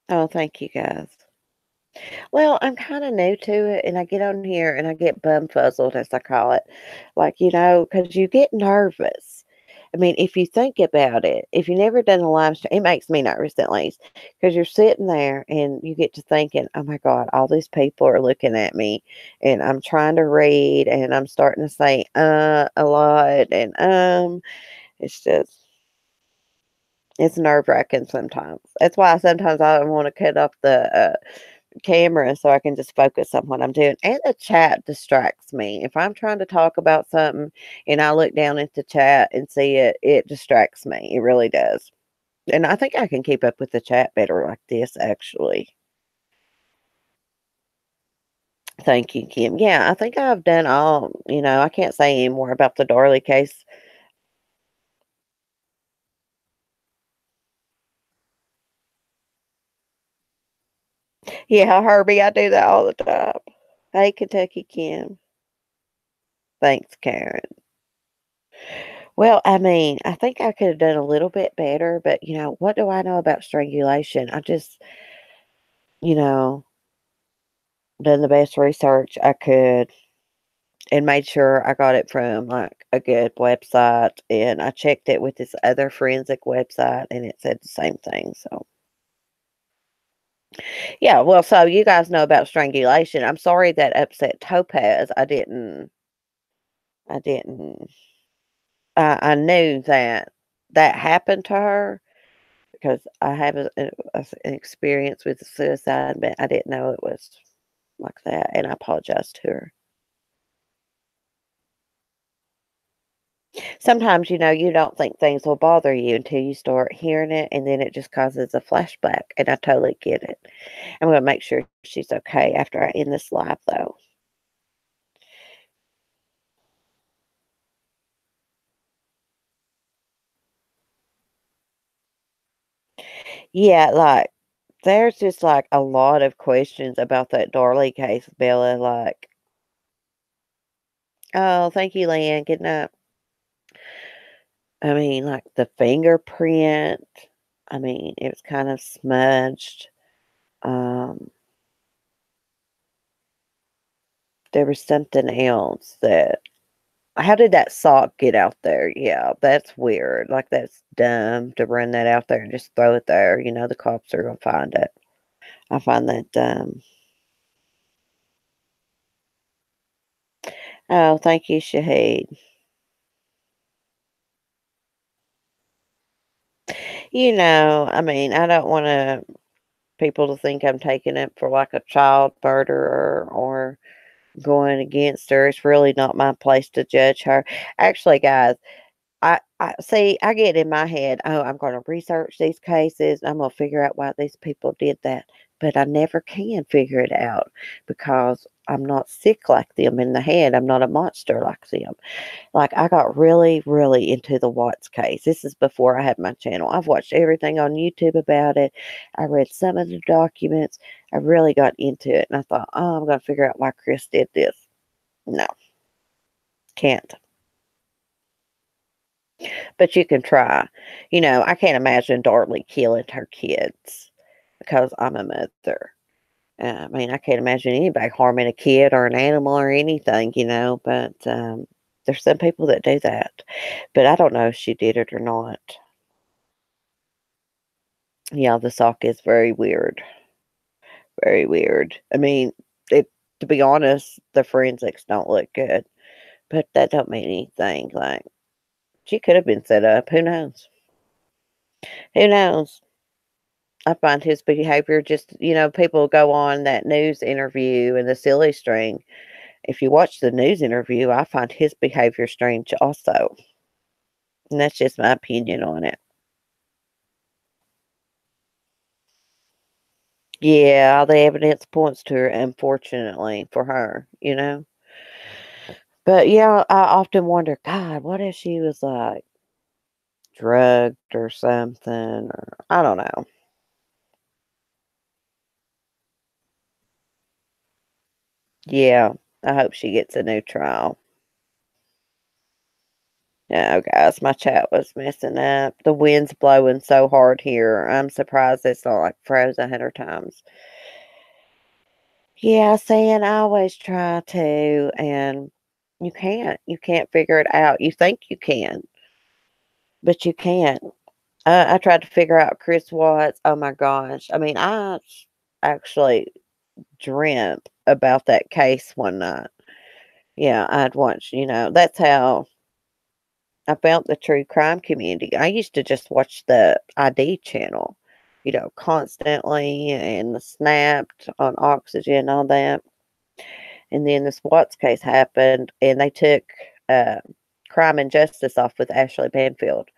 Oh, thank you guys. Well, I'm kinda new to it, and I get on here and I get bumfuzzled, as I call it. Like, because you get nervous. I mean, if you think about it, if you never done a live stream, it makes me nervous at least, because 'cause you're sitting there and you get to thinking, "Oh my god, all these people are looking at me, and I'm trying to read, and I'm starting to say, a lot, and, it's nerve-wracking sometimes. That's why sometimes I wanna cut off the, camera so I can just focus on what I'm doing. And the chat distracts me. If I'm trying to talk about something and I look down at the chat and see it, it distracts me. It really does. And I think I can keep up with the chat better like this, actually. Thank you, Kim. Yeah, I think I've done I can't say any more about the Darley case. Yeah, Herbie, I do that all the time. Hey, Kentucky Kim. Thanks, Karen. Well, I mean, I think I could have done a little bit better, but what do I know about strangulation? I just, you know, done the best research I could. and made sure I got it from, like, a good website, and I checked it with this other forensic website, and it said the same thing, so yeah, well, so you guys know about strangulation. I'm sorry that upset Topaz. I didn't I knew that that happened to her because I have an experience with suicide, but I didn't know it was like that, and I apologized to her. Sometimes, you don't think things will bother you until you start hearing it, and then it just causes a flashback, and I totally get it. I'm gonna make sure she's okay after I end this live, though. Yeah, like, there's just, like, a lot of questions about that Darley case, Bella, like, "Oh, thank you, Lynn, good night." I mean, like, the fingerprint, I mean, it was kind of smudged. Um, there was something else that how did that sock get out there? Yeah, that's weird, like, that's dumb to run that out there and just throw it there, the cops are gonna find it. I find that dumb. Oh, thank you, Shahid. I mean, I don't wanna people to think I'm taking it for, like, a child murderer or going against her. It's really not my place to judge her. Actually, guys, I see, I get in my head, "Oh, I'm gonna research these cases, I'm gonna figure out why these people did that," but I never can figure it out because I'm not sick like them in the head, I'm not a monster like them. Like, I got really, really into the Watts case. This is before I had my channel. I've watched everything on YouTube about it. I read some of the documents. I really got into it, and I thought, "Oh, I'm gonna figure out why Chris did this." No, can't. But you can try. I can't imagine Darley killing her kids because I'm a mother. I mean, I can't imagine anybody harming a kid or an animal or anything, but there's some people that do that. But I don't know if she did it or not. Yeah, the sock is very weird. Very weird. I mean, it to be honest, the forensics don't look good, but that don't mean anything. Like, she could have been set up. Who knows? Who knows? I find his behavior just, people go on that news interview and the silly string. If you watch the news interview, I find his behavior strange also. And that's just my opinion on it. Yeah, all the evidence points to her, unfortunately for her. But yeah, I often wonder, God, what if she was like drugged or something? Or I don't know. Yeah, I hope she gets a new trial. Yeah, guys, my chat was messing up. The wind's blowing so hard here. I'm surprised it's not like froze 100 times. Yeah, saying I always try to, and you can't. You can't figure it out. You think you can, but you can't. I tried to figure out Chris Watts. Oh my gosh. I mean, I actually dreamt about that case one night. Yeah, I'd watch, that's how I found the true crime community. I used to just watch the ID channel, constantly and the Snapped on Oxygen, all that. And then this Watts case happened, and they took uh, Crime and Justice off with Ashley Banfield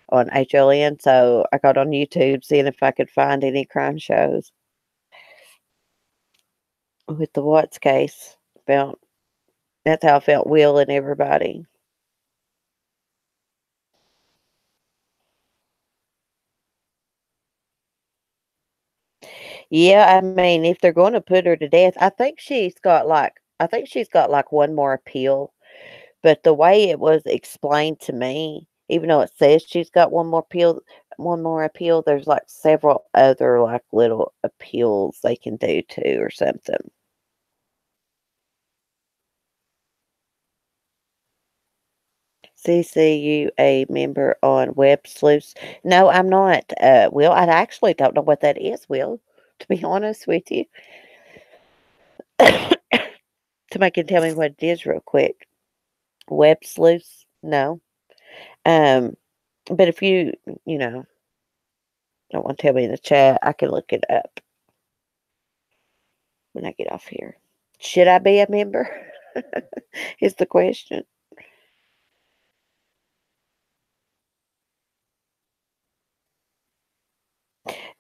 on HLN. So I got on YouTube seeing if I could find any crime shows with the Watts case. Felt That's how I felt Will and everybody. Yeah, I mean, if they're gonna put her to death, I think she's got, like, one more appeal, but the way it was explained to me, even though it says she's got one more appeal, there's, like, several other, like, little appeals they can do too or something. CCU a member on Web Sleuths? No, I'm not, Will. I actually don't know what that is, Will, to be honest with you. Somebody can tell me what it is real quick. Web Sleuths? No. Um, but if you know, don't want to tell me in the chat, I can look it up when I get off here. Should I be a member? Is the question.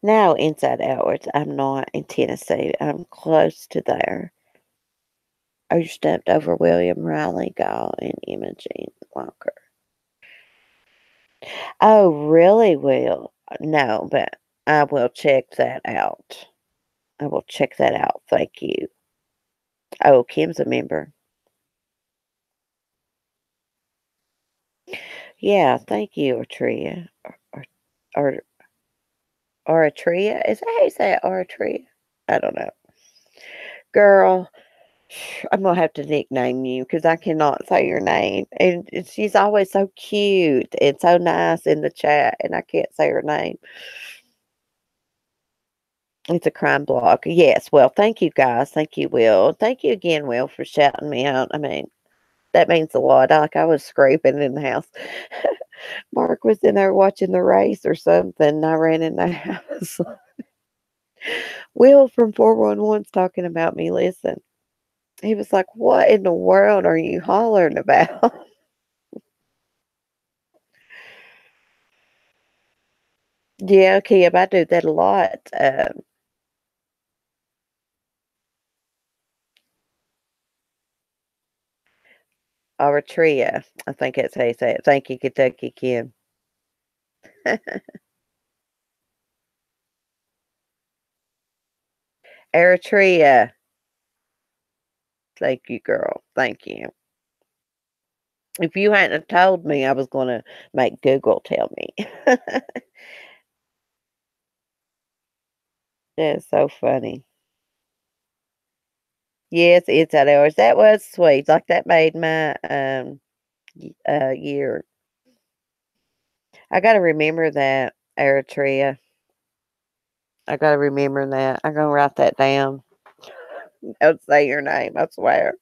No, inside outwards. I'm not in Tennessee. I'm close to there. Are you stumped over William Riley Gall and Imogene Walker? Oh, really, Will? No, but I will check that out. I will check that out. Thank you. Oh, Kim's a member. Yeah, thank you, Artria. Or, Aratria? Is that how you say it? Aratria? I don't know. Girl, I'm gonna have to nickname you because I cannot say your name. And she's always so cute and so nice in the chat, and I can't say her name. It's a crime blog. Yes. Well, thank you guys. Thank you, Will. Thank you again, Will, for shouting me out. I mean, that means a lot. I was scraping in the house. Mark was in there watching the race or something. And I ran in the house. Will from 411's talking about me. Listen, he was like, "What in the world are you hollering about?" Yeah, Kim, I do that a lot. Eritrea. I think that's how you say it. Thank you, Kentucky Kim. Eritrea. Thank you, girl. Thank you. If you hadn't have told me, I was going to make Google tell me. That's so funny. Yes, it's at ours. That was sweet. Like that made my year. I got to remember that, Eritrea. I got to remember that. I'm going to write that down. Don't say your name, I swear.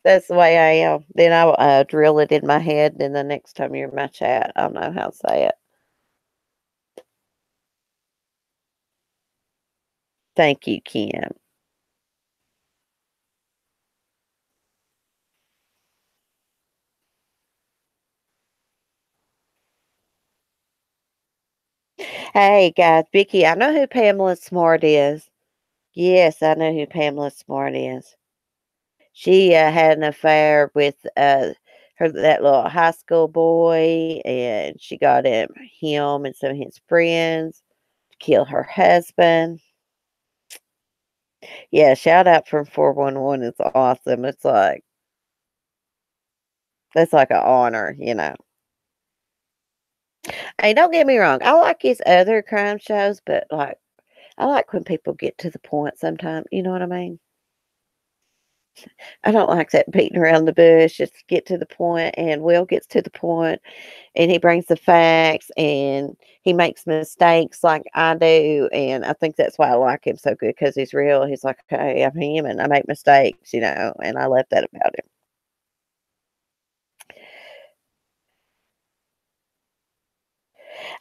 That's the way I am. Then I'll drill it in my head. Then the next time you're in my chat, I'll know how to say it. Thank you, Kim. Hey, guys, Vicky, I know who Pamela Smart is. Yes, I know who Pamela Smart is. She had an affair with that little high school boy, and she got him and some of his friends to kill her husband. Yeah, shout out from 411. It's awesome. It's like that's like an honor. Hey, don't get me wrong. I like his other crime shows, but like I like when people get to the point sometimes. You know what I mean? I don't like that beating around the bush. Just get to the point, and Will gets to the point, and he brings the facts, and he makes mistakes like I do, and I think that's why I like him so good because he's real. He's like, "Hey, I'm human. I make mistakes," and I love that about him.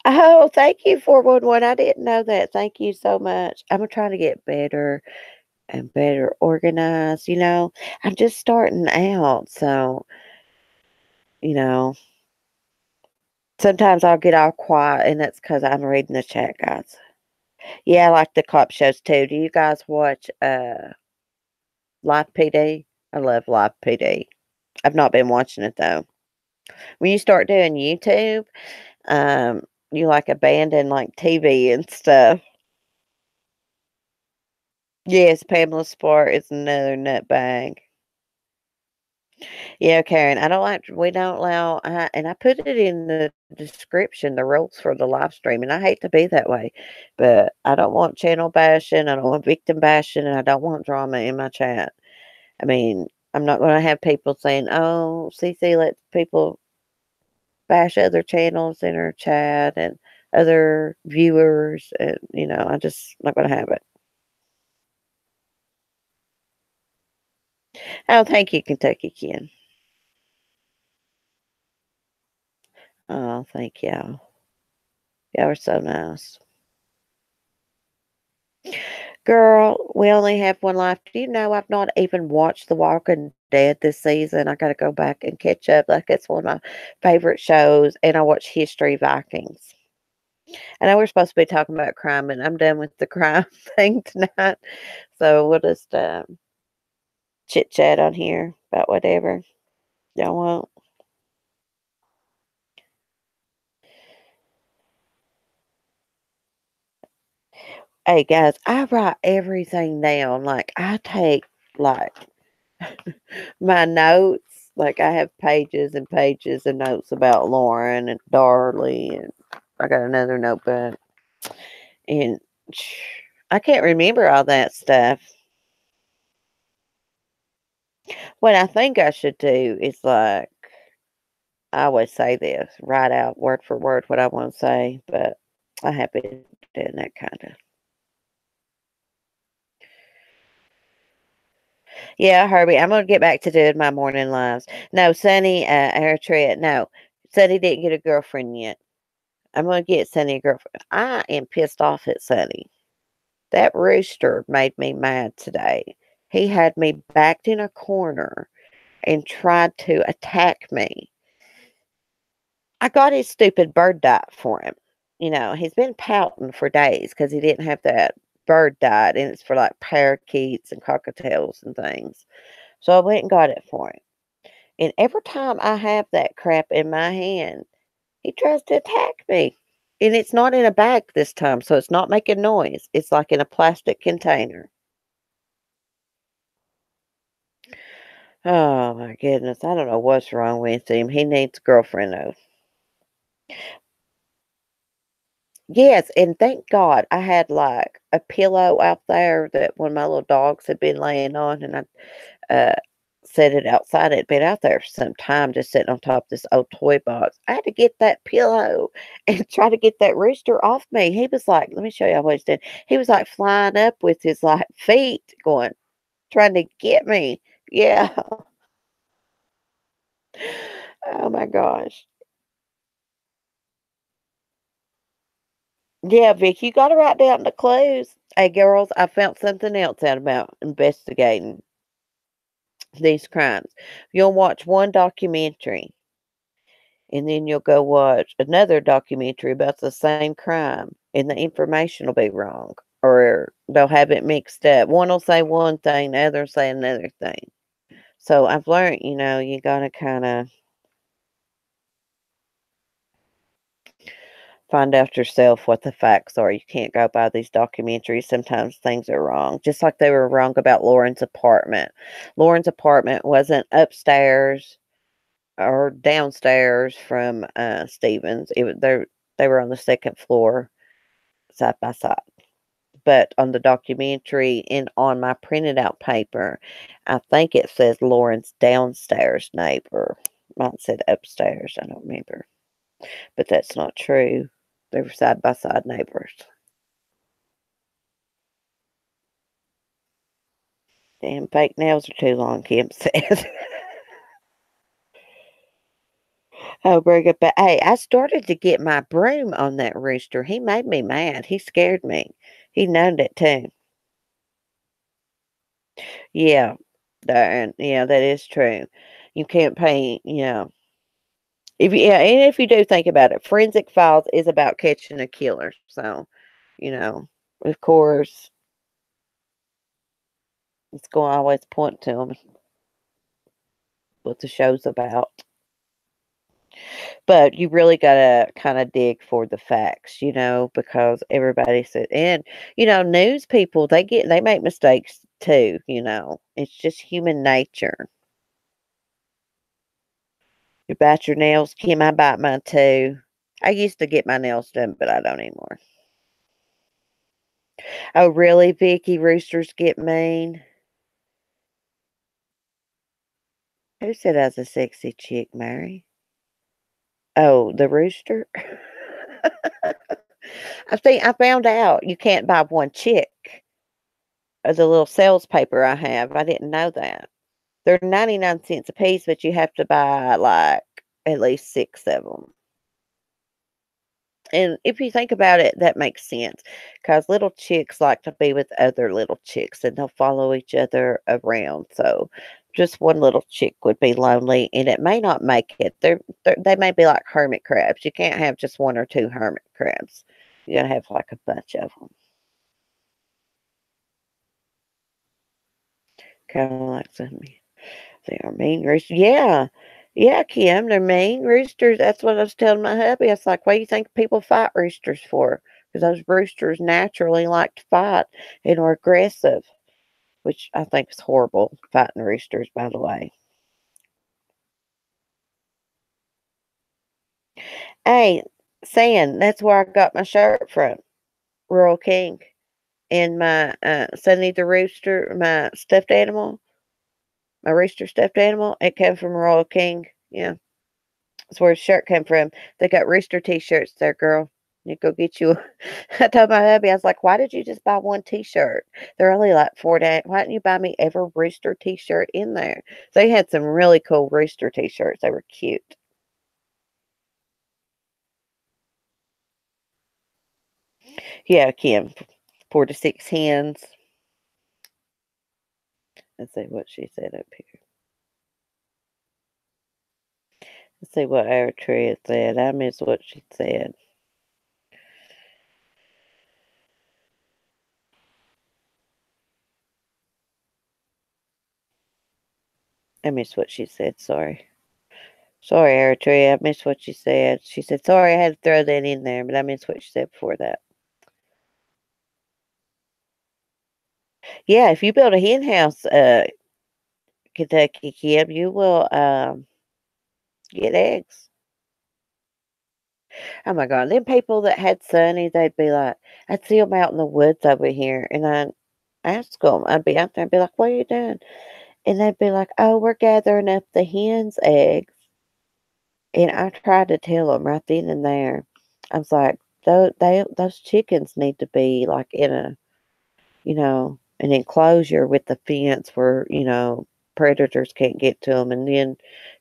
Oh, thank you, 411. I didn't know that. Thank you so much. I'm trying to get better and better organized. I'm just starting out, so, you know, sometimes I'll get all quiet, and that's because 'cause I'm reading the chat, guys. Yeah, I like the cop shows too. Do you guys watch, Live PD? I love Live PD. I've not been watching it, though. When you start doing YouTube, um, you, like, abandon, like, TV and stuff. Yes, Pamela Sport is another nutbag. Yeah, Karen, I don't like we don't allow and I put it in the description, the rules for the live stream, and I hate to be that way, but I don't want channel bashing, I don't want victim bashing, and I don't want drama in my chat. I mean, I'm not gonna have people saying, "Oh, CC lets people bash other channels in her chat and other viewers," and, I just not gonna have it. Oh, thank you, Kentucky Ken. Oh, thank y'all. Y'all are so nice. Girl, we only have one life. Do you know I've not even watched The Walking Dead this season? I gotta go back and catch up. Like, it's one of my favorite shows, and I watch History Vikings. I know we're supposed to be talking about crime, and I'm done with the crime thing tonight. So we'll just chit chat on here about whatever y'all want. Hey guys, I write everything down. Like, I take like my notes, like, I have pages and pages of notes about Lauren and Darley, and I got another notebook, and I can't remember all that stuff. What I think I should do is, like, I always say this, write out word for word what I wanna say, but I have been doing that kinda. Yeah, Herbie, I'm gonna get back to doing my morning lives. No, Sunny, Eritrea, no. Sunny didn't get a girlfriend yet. I'm gonna get Sunny a girlfriend. I am pissed off at Sunny. That rooster made me mad today. He had me backed in a corner and tried to attack me. I got his stupid bird diet for him. He's been pouting for days because he didn't have that bird diet, and it's for like parakeets and cockatiels and things. So I went and got it for him. And every time I have that crap in my hand, he tries to attack me. And it's not in a bag this time, so it's not making noise. It's like in a plastic container. Oh my goodness. I don't know what's wrong with him. He needs a girlfriend though. Yes, and thank God I had like a pillow out there that one of my little dogs had been laying on, and I set it outside. It'd been out there for some time, just sitting on top of this old toy box. I had to get that pillow and try to get that rooster off me. He was like, let me show you what he's doing. He was like flying up with his like feet going, trying to get me. Yeah. Oh my gosh. Yeah, Vic, you got to write down the clues. Hey, girls, I found something else out about investigating these crimes. You'll watch one documentary, and then you'll go watch another documentary about the same crime, and the information will be wrong, or they'll have it mixed up. One will say one thing, the other will say another thing. So I've learned, you got to kind of find out yourself what the facts are. You can't go by these documentaries. Sometimes things are wrong. Just like they were wrong about Lauren's apartment. Lauren's apartment wasn't upstairs or downstairs from Stevens. They were on the second floor side by side. But on the documentary and on my printed out paper, I think it says Lauren's downstairs neighbor. Might said upstairs. I don't remember. But that's not true. They were side by side neighbors. Damn fake nails are too long, Kim said. Oh, bring it back. Hey, I started to get my broom on that rooster. He made me mad. He scared me. He known it too. Yeah. Yeah, that is true. You can't pay, and if you do think about it, Forensic Files is about catching a killer. So, you know, of course, it's going to always point to them what the show's about. But you really gotta kinda dig for the facts, because everybody said and, news people, they make mistakes too, It's just human nature. You bite your nails, Kim. I bite mine too. I used to get my nails done, but I don't anymore. Oh, really, Vicky? Roosters get mean? Who said I was a sexy chick, Mary? Oh, the rooster? I found out you can't buy one chick of the little sales paper I have. I didn't know that. They're 99 cents a piece, but you have to buy like at least 6 of them. And if you think about it, that makes sense because little chicks like to be with other little chicks and they'll follow each other around. So just one little chick would be lonely and it may not make it. They may be like hermit crabs. You can't have just one or two hermit crabs. You gotta have like a bunch of them. Kind of like some. They are mean roosters. Yeah. Yeah, Kim, they're mean roosters. That's what I was telling my hubby. I was like, what do you think people fight roosters for? Because those roosters naturally like to fight and are aggressive, which I think is horrible, fighting roosters, by the way. Hey, San, that's where I got my shirt from, Royal King. And my Sunny the Rooster, my stuffed animal, my rooster stuffed animal, it came from Royal King. Yeah. That's where his shirt came from. They got rooster t-shirts there, girl. You go get you. I told my hubby, I was like, why did you just buy one t-shirt? They're only like $4. Why didn't you buy me every rooster t-shirt in there? They had some really cool rooster t-shirts. They were cute. Yeah, Kim, 4 to 6 hens. Let's see what she said up here. Let's see what Eritrea said. I missed what she said. I missed what she said. Sorry. Sorry, Eritrea. I missed what she said. She said, sorry, I had to throw that in there, but I missed what she said before that. Yeah, if you build a hen house, Kentucky Kid, you will get eggs. Oh my God, them people that had Sonny, they'd be like, I'd see them out in the woods over here, and I'd ask them, I'd be out there and be like, what are you doing? And they'd be like, oh, we're gathering up the hens' eggs. And I tried to tell them right then and there, I was like, those chickens need to be like in a, an enclosure with the fence where, predators can't get to them. And then,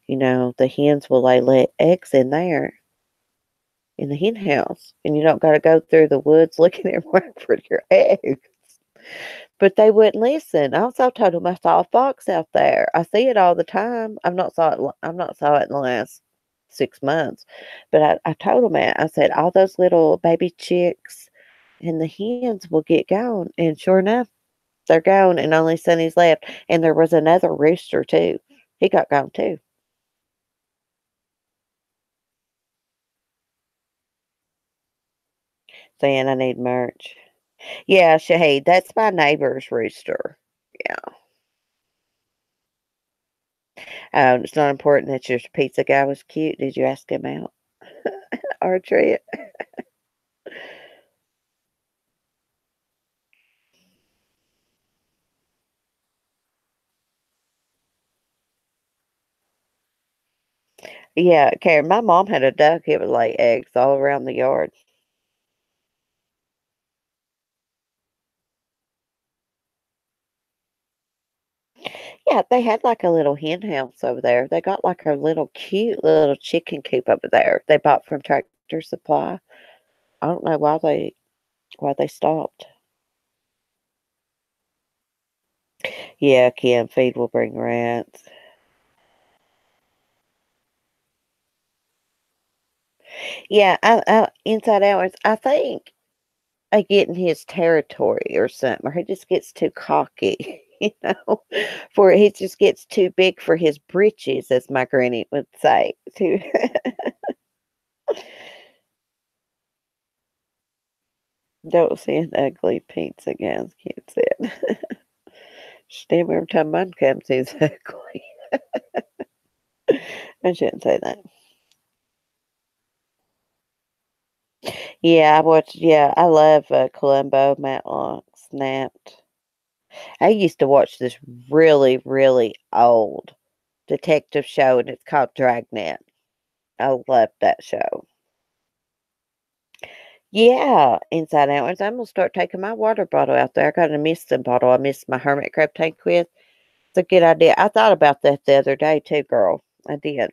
the hens will lay eggs in there in the hen house. And you don't got to go through the woods looking everywhere for your eggs. But they wouldn't listen. I also told them I saw a fox out there. I see it all the time. I've not saw it in the last 6 months. But I told them that. I said, all those little baby chicks and the hens will get gone. And sure enough, they're gone and only Sonny's left. And there was another rooster too. He got gone too. Saying I need merch. Yeah, Shahid, that's my neighbor's rooster. Yeah. It's not important that your pizza guy was cute. Did you ask him out? Our trip? Yeah, Karen, my mom had a duck. It would lay eggs all around the yard. Yeah, they had like a little hen house over there. They got like a little cute little chicken coop over there. They bought from Tractor Supply. I don't know why they stopped. Yeah, Kim, feed will bring rats. Yeah, inside hours. I think I get in his territory or something, or he just gets too cocky, for he just gets too big for his britches, as my granny would say. Too. Don't send ugly pizza guys, Kim said. Stand every time mine comes, he's ugly. I shouldn't say that. Yeah, I love, Columbo, Matlock, Snapped. I used to watch this really, really old detective show, and it's called Dragnet. I love that show. Yeah, inside out. I'm gonna start taking my water bottle out there. I got a Mist bottle. I missed my hermit crab tank with. It's a good idea. I thought about that the other day too, girl. I did.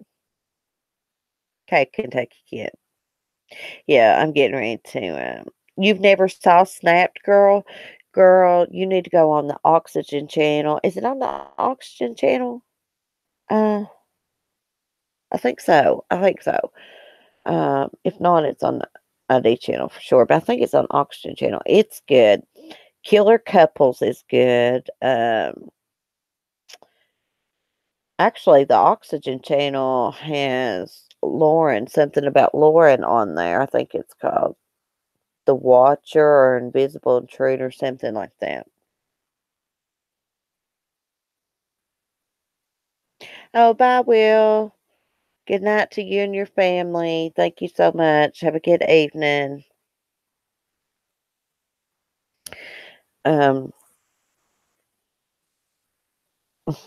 Okay, Kentucky Kid. Yeah, I'm getting ready to. You've never saw Snapped, girl? Girl, you need to go on the Oxygen channel. Is it on the Oxygen channel? Uh, I think so. I think so. If not, it's on the ID channel for sure. But I think it's on Oxygen channel. It's good. Killer Couples is good. Actually, the Oxygen channel has Lauren, something about Lauren on there. I think it's called The Watcher or Invisible Intruder, something like that. Oh, bye, Will. Good night to you and your family. Thank you so much. Have a good evening. Um,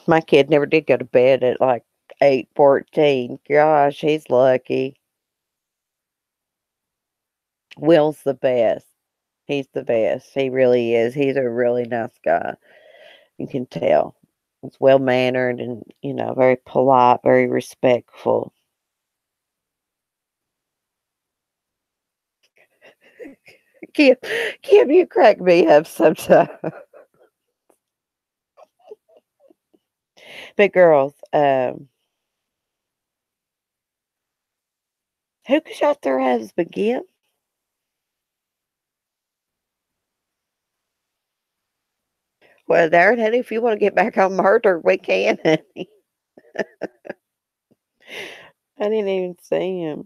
my kid never did go to bed at like 8:14. Gosh, he's lucky. Will's the best. He's the best. He really is. He's a really nice guy. You can tell. He's well mannered and, very polite, very respectful. Kim, Kim, you crack me up sometimes. But girls, who shot their husband, Kim? Well, there, honey, if you want to get back on murder, we can, honey. I didn't even see him.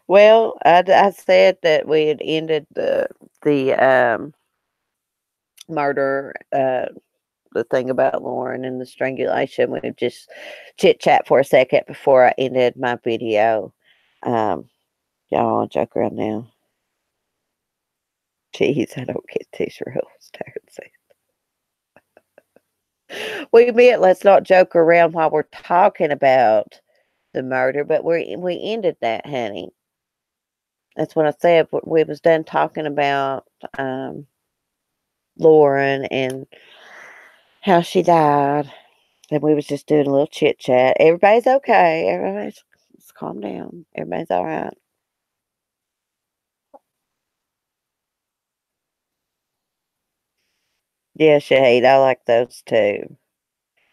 Well, I said that we had ended the murder, the thing about Lauren and the strangulation. We just chit chat for a second before I ended my video. Um, y'all want to joke around now? Jeez, I don't get these rules, Terrence. We meant let's not joke around while we're talking about the murder, but we ended that, honey. That's what I said. We was done talking about um, Lauren and how she died, and we was just doing a little chit chat. Everybody's okay. Everybody's just calm down. Everybody's all right. Yeah, Shahid, I like those too.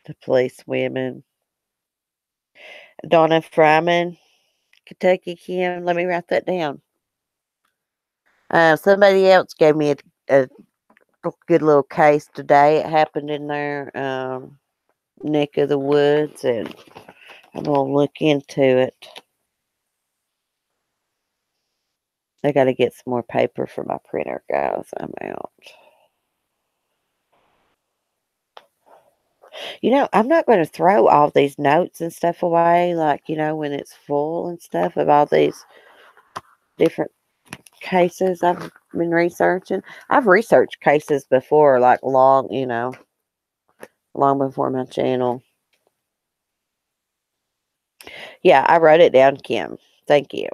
The police women. Donna Fryman, Kentucky Kim. Let me write that down. Somebody else gave me a good little case today. It happened in their neck of the woods, and I'm gonna look into it. I got to get some more paper for my printer, guys. I'm out. I'm not going to throw all these notes and stuff away, like, when it's full and stuff of all these different cases I've been researching. I've researched cases before, like long before my channel. Yeah, I wrote it down, Kim. Thank you.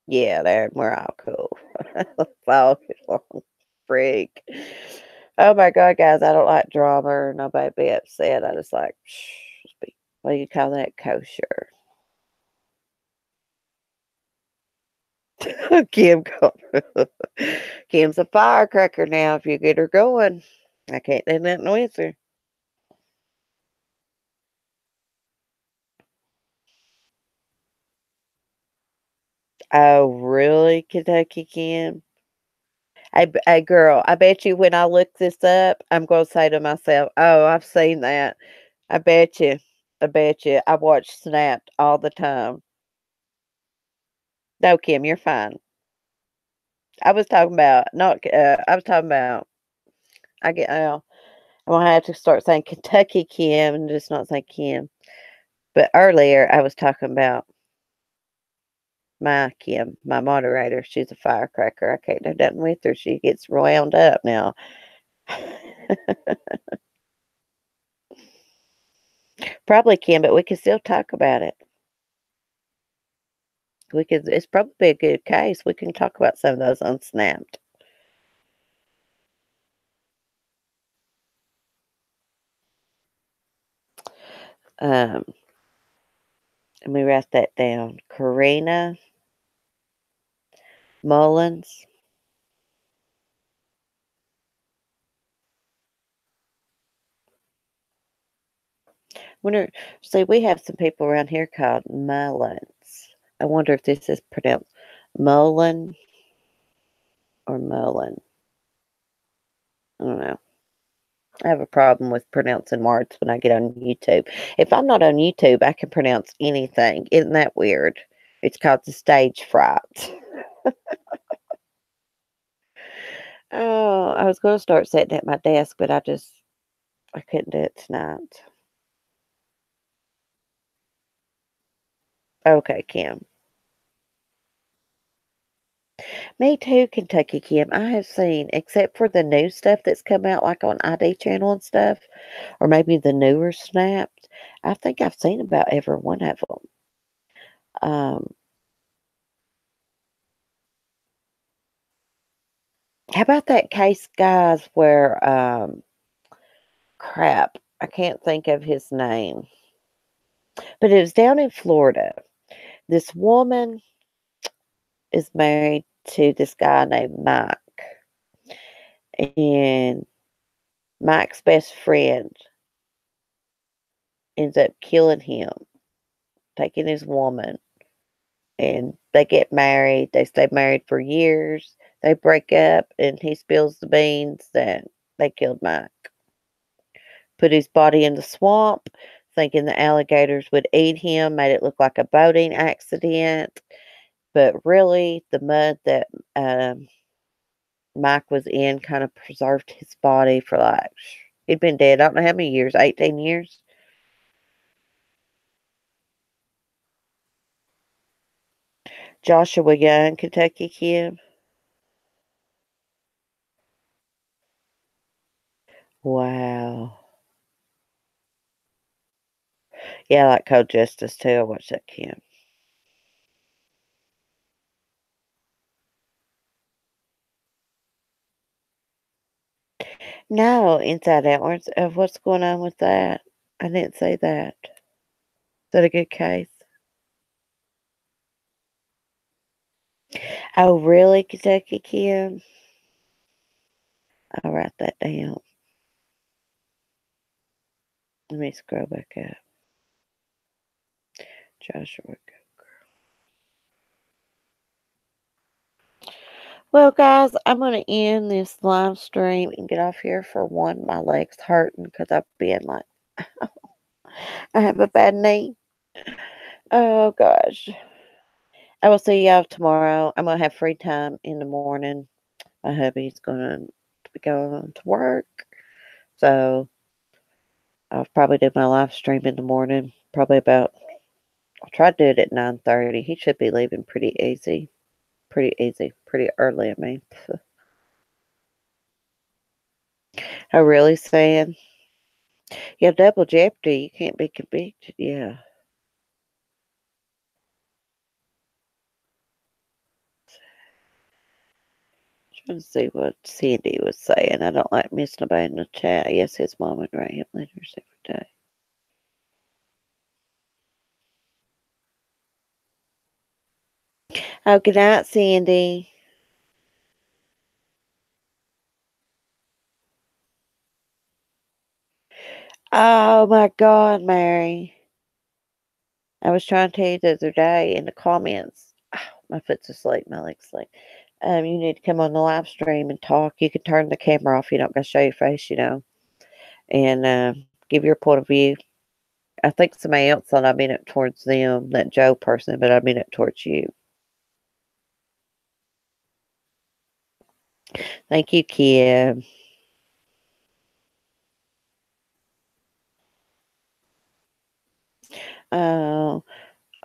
Yeah, there we're all cool. Fall freak. Oh my god, guys, I don't like drama or nobody be upset. I just like, just be, what do you call that? Kosher. Kim, Kim's a firecracker now. If you get her going, I can't do nothing with her. Oh, really, Kentucky Kim? Hey, girl, I bet you when I look this up, I'm going to say to myself, oh, I've seen that. I bet you. I bet you. I watch Snapped all the time. No, Kim, you're fine. I was talking about not. I was talking about. I get. I'm gonna have to start saying Kentucky Kim and just not say Kim. But earlier I was talking about my Kim, my moderator. She's a firecracker. I can't do nothing with her. She gets wound up now. Probably Kim, but we can still talk about it. We could. It's probably a good case. We can talk about some of those unsnapped. Um, Let me write that down. Karina Mullins. Wonder. See, we have some people around here called Mullins. I wonder if this is pronounced Mullen or Mullen. I don't know. I have a problem with pronouncing words when I get on YouTube. If I'm not on YouTube, I can pronounce anything. Isn't that weird? It's called the stage fright. Oh, I was going to start sitting at my desk, but I couldn't do it tonight. Okay, Kim. Me too, Kentucky Kim. I have seen, except for the new stuff that's come out, like on ID channel and stuff, or maybe the newer snaps. I think I've seen about every one of them. How about that case, guys, where crap, I can't think of his name, but it was down in Florida. This woman is married to this guy named Mike, and Mike's best friend ends up killing him, taking his woman, and they get married. They stay married for years. They break up, and he spills the beans that they killed Mike. Put his body in the swamp, thinking the alligators would eat him, made it look like a boating accident. But really, the mud that Mike was in kind of preserved his body for like, he'd been dead, I don't know how many years, 18 years. Joshua Young, Kentucky Kid. Wow. Yeah, I like Code Justice too. I watched that kid. No, Inside Outwards. What's going on with that? I didn't say that. Is that a good case? Oh, really, Kentucky Kid? I'll write that down. Let me scroll back up. Joshua. Well, guys, I'm going to end this live stream and get off here for one. My leg's hurting because I've been like, I have a bad knee. Oh, gosh. I will see y'all tomorrow. I'm going to have free time in the morning. My hubby's going to be going to work. So I'll probably do my live stream in the morning. Probably about, I'll try to do it at 9:30. He should be leaving pretty easy. Pretty easy. Pretty early, I mean. I really saying? Yeah, double jeopardy. You can't be convicted. Yeah. Trying to see what Cindy was saying. I don't like missing nobody in the chat. Yes, his mom would write him letters every day. Oh, good night, Cindy. Oh my God, Mary. I was trying to tell you the other day in the comments. Oh, my foot's asleep, my leg's asleep. You need to come on the live stream and talk. You can turn the camera off. You don't got to show your face, and give your point of view. I think somebody else thought I meant it towards them, that Joe person, but I meant it towards you. Thank you, Kim. Oh,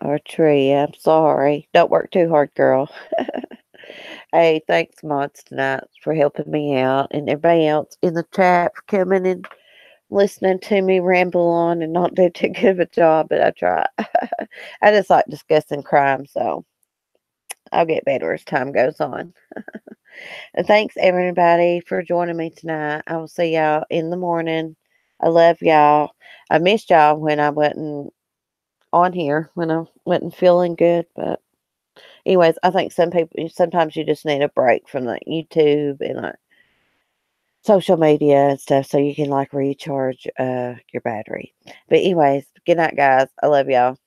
or Tree, I'm sorry. Don't work too hard, girl. Hey, thanks, Mods, tonight for helping me out, and everybody else in the chat for coming and listening to me ramble on and not do too good of a job, but I try. I just like discussing crime, so I'll get better as time goes on. And thanks, everybody, for joining me tonight. I will see y'all in the morning. I love y'all. I missed y'all when I wasn't on here, when I wasn't feeling good, but anyways, I think some people sometimes you just need a break from like YouTube and like social media and stuff so you can like recharge your battery. But anyways, good night guys. I love y'all.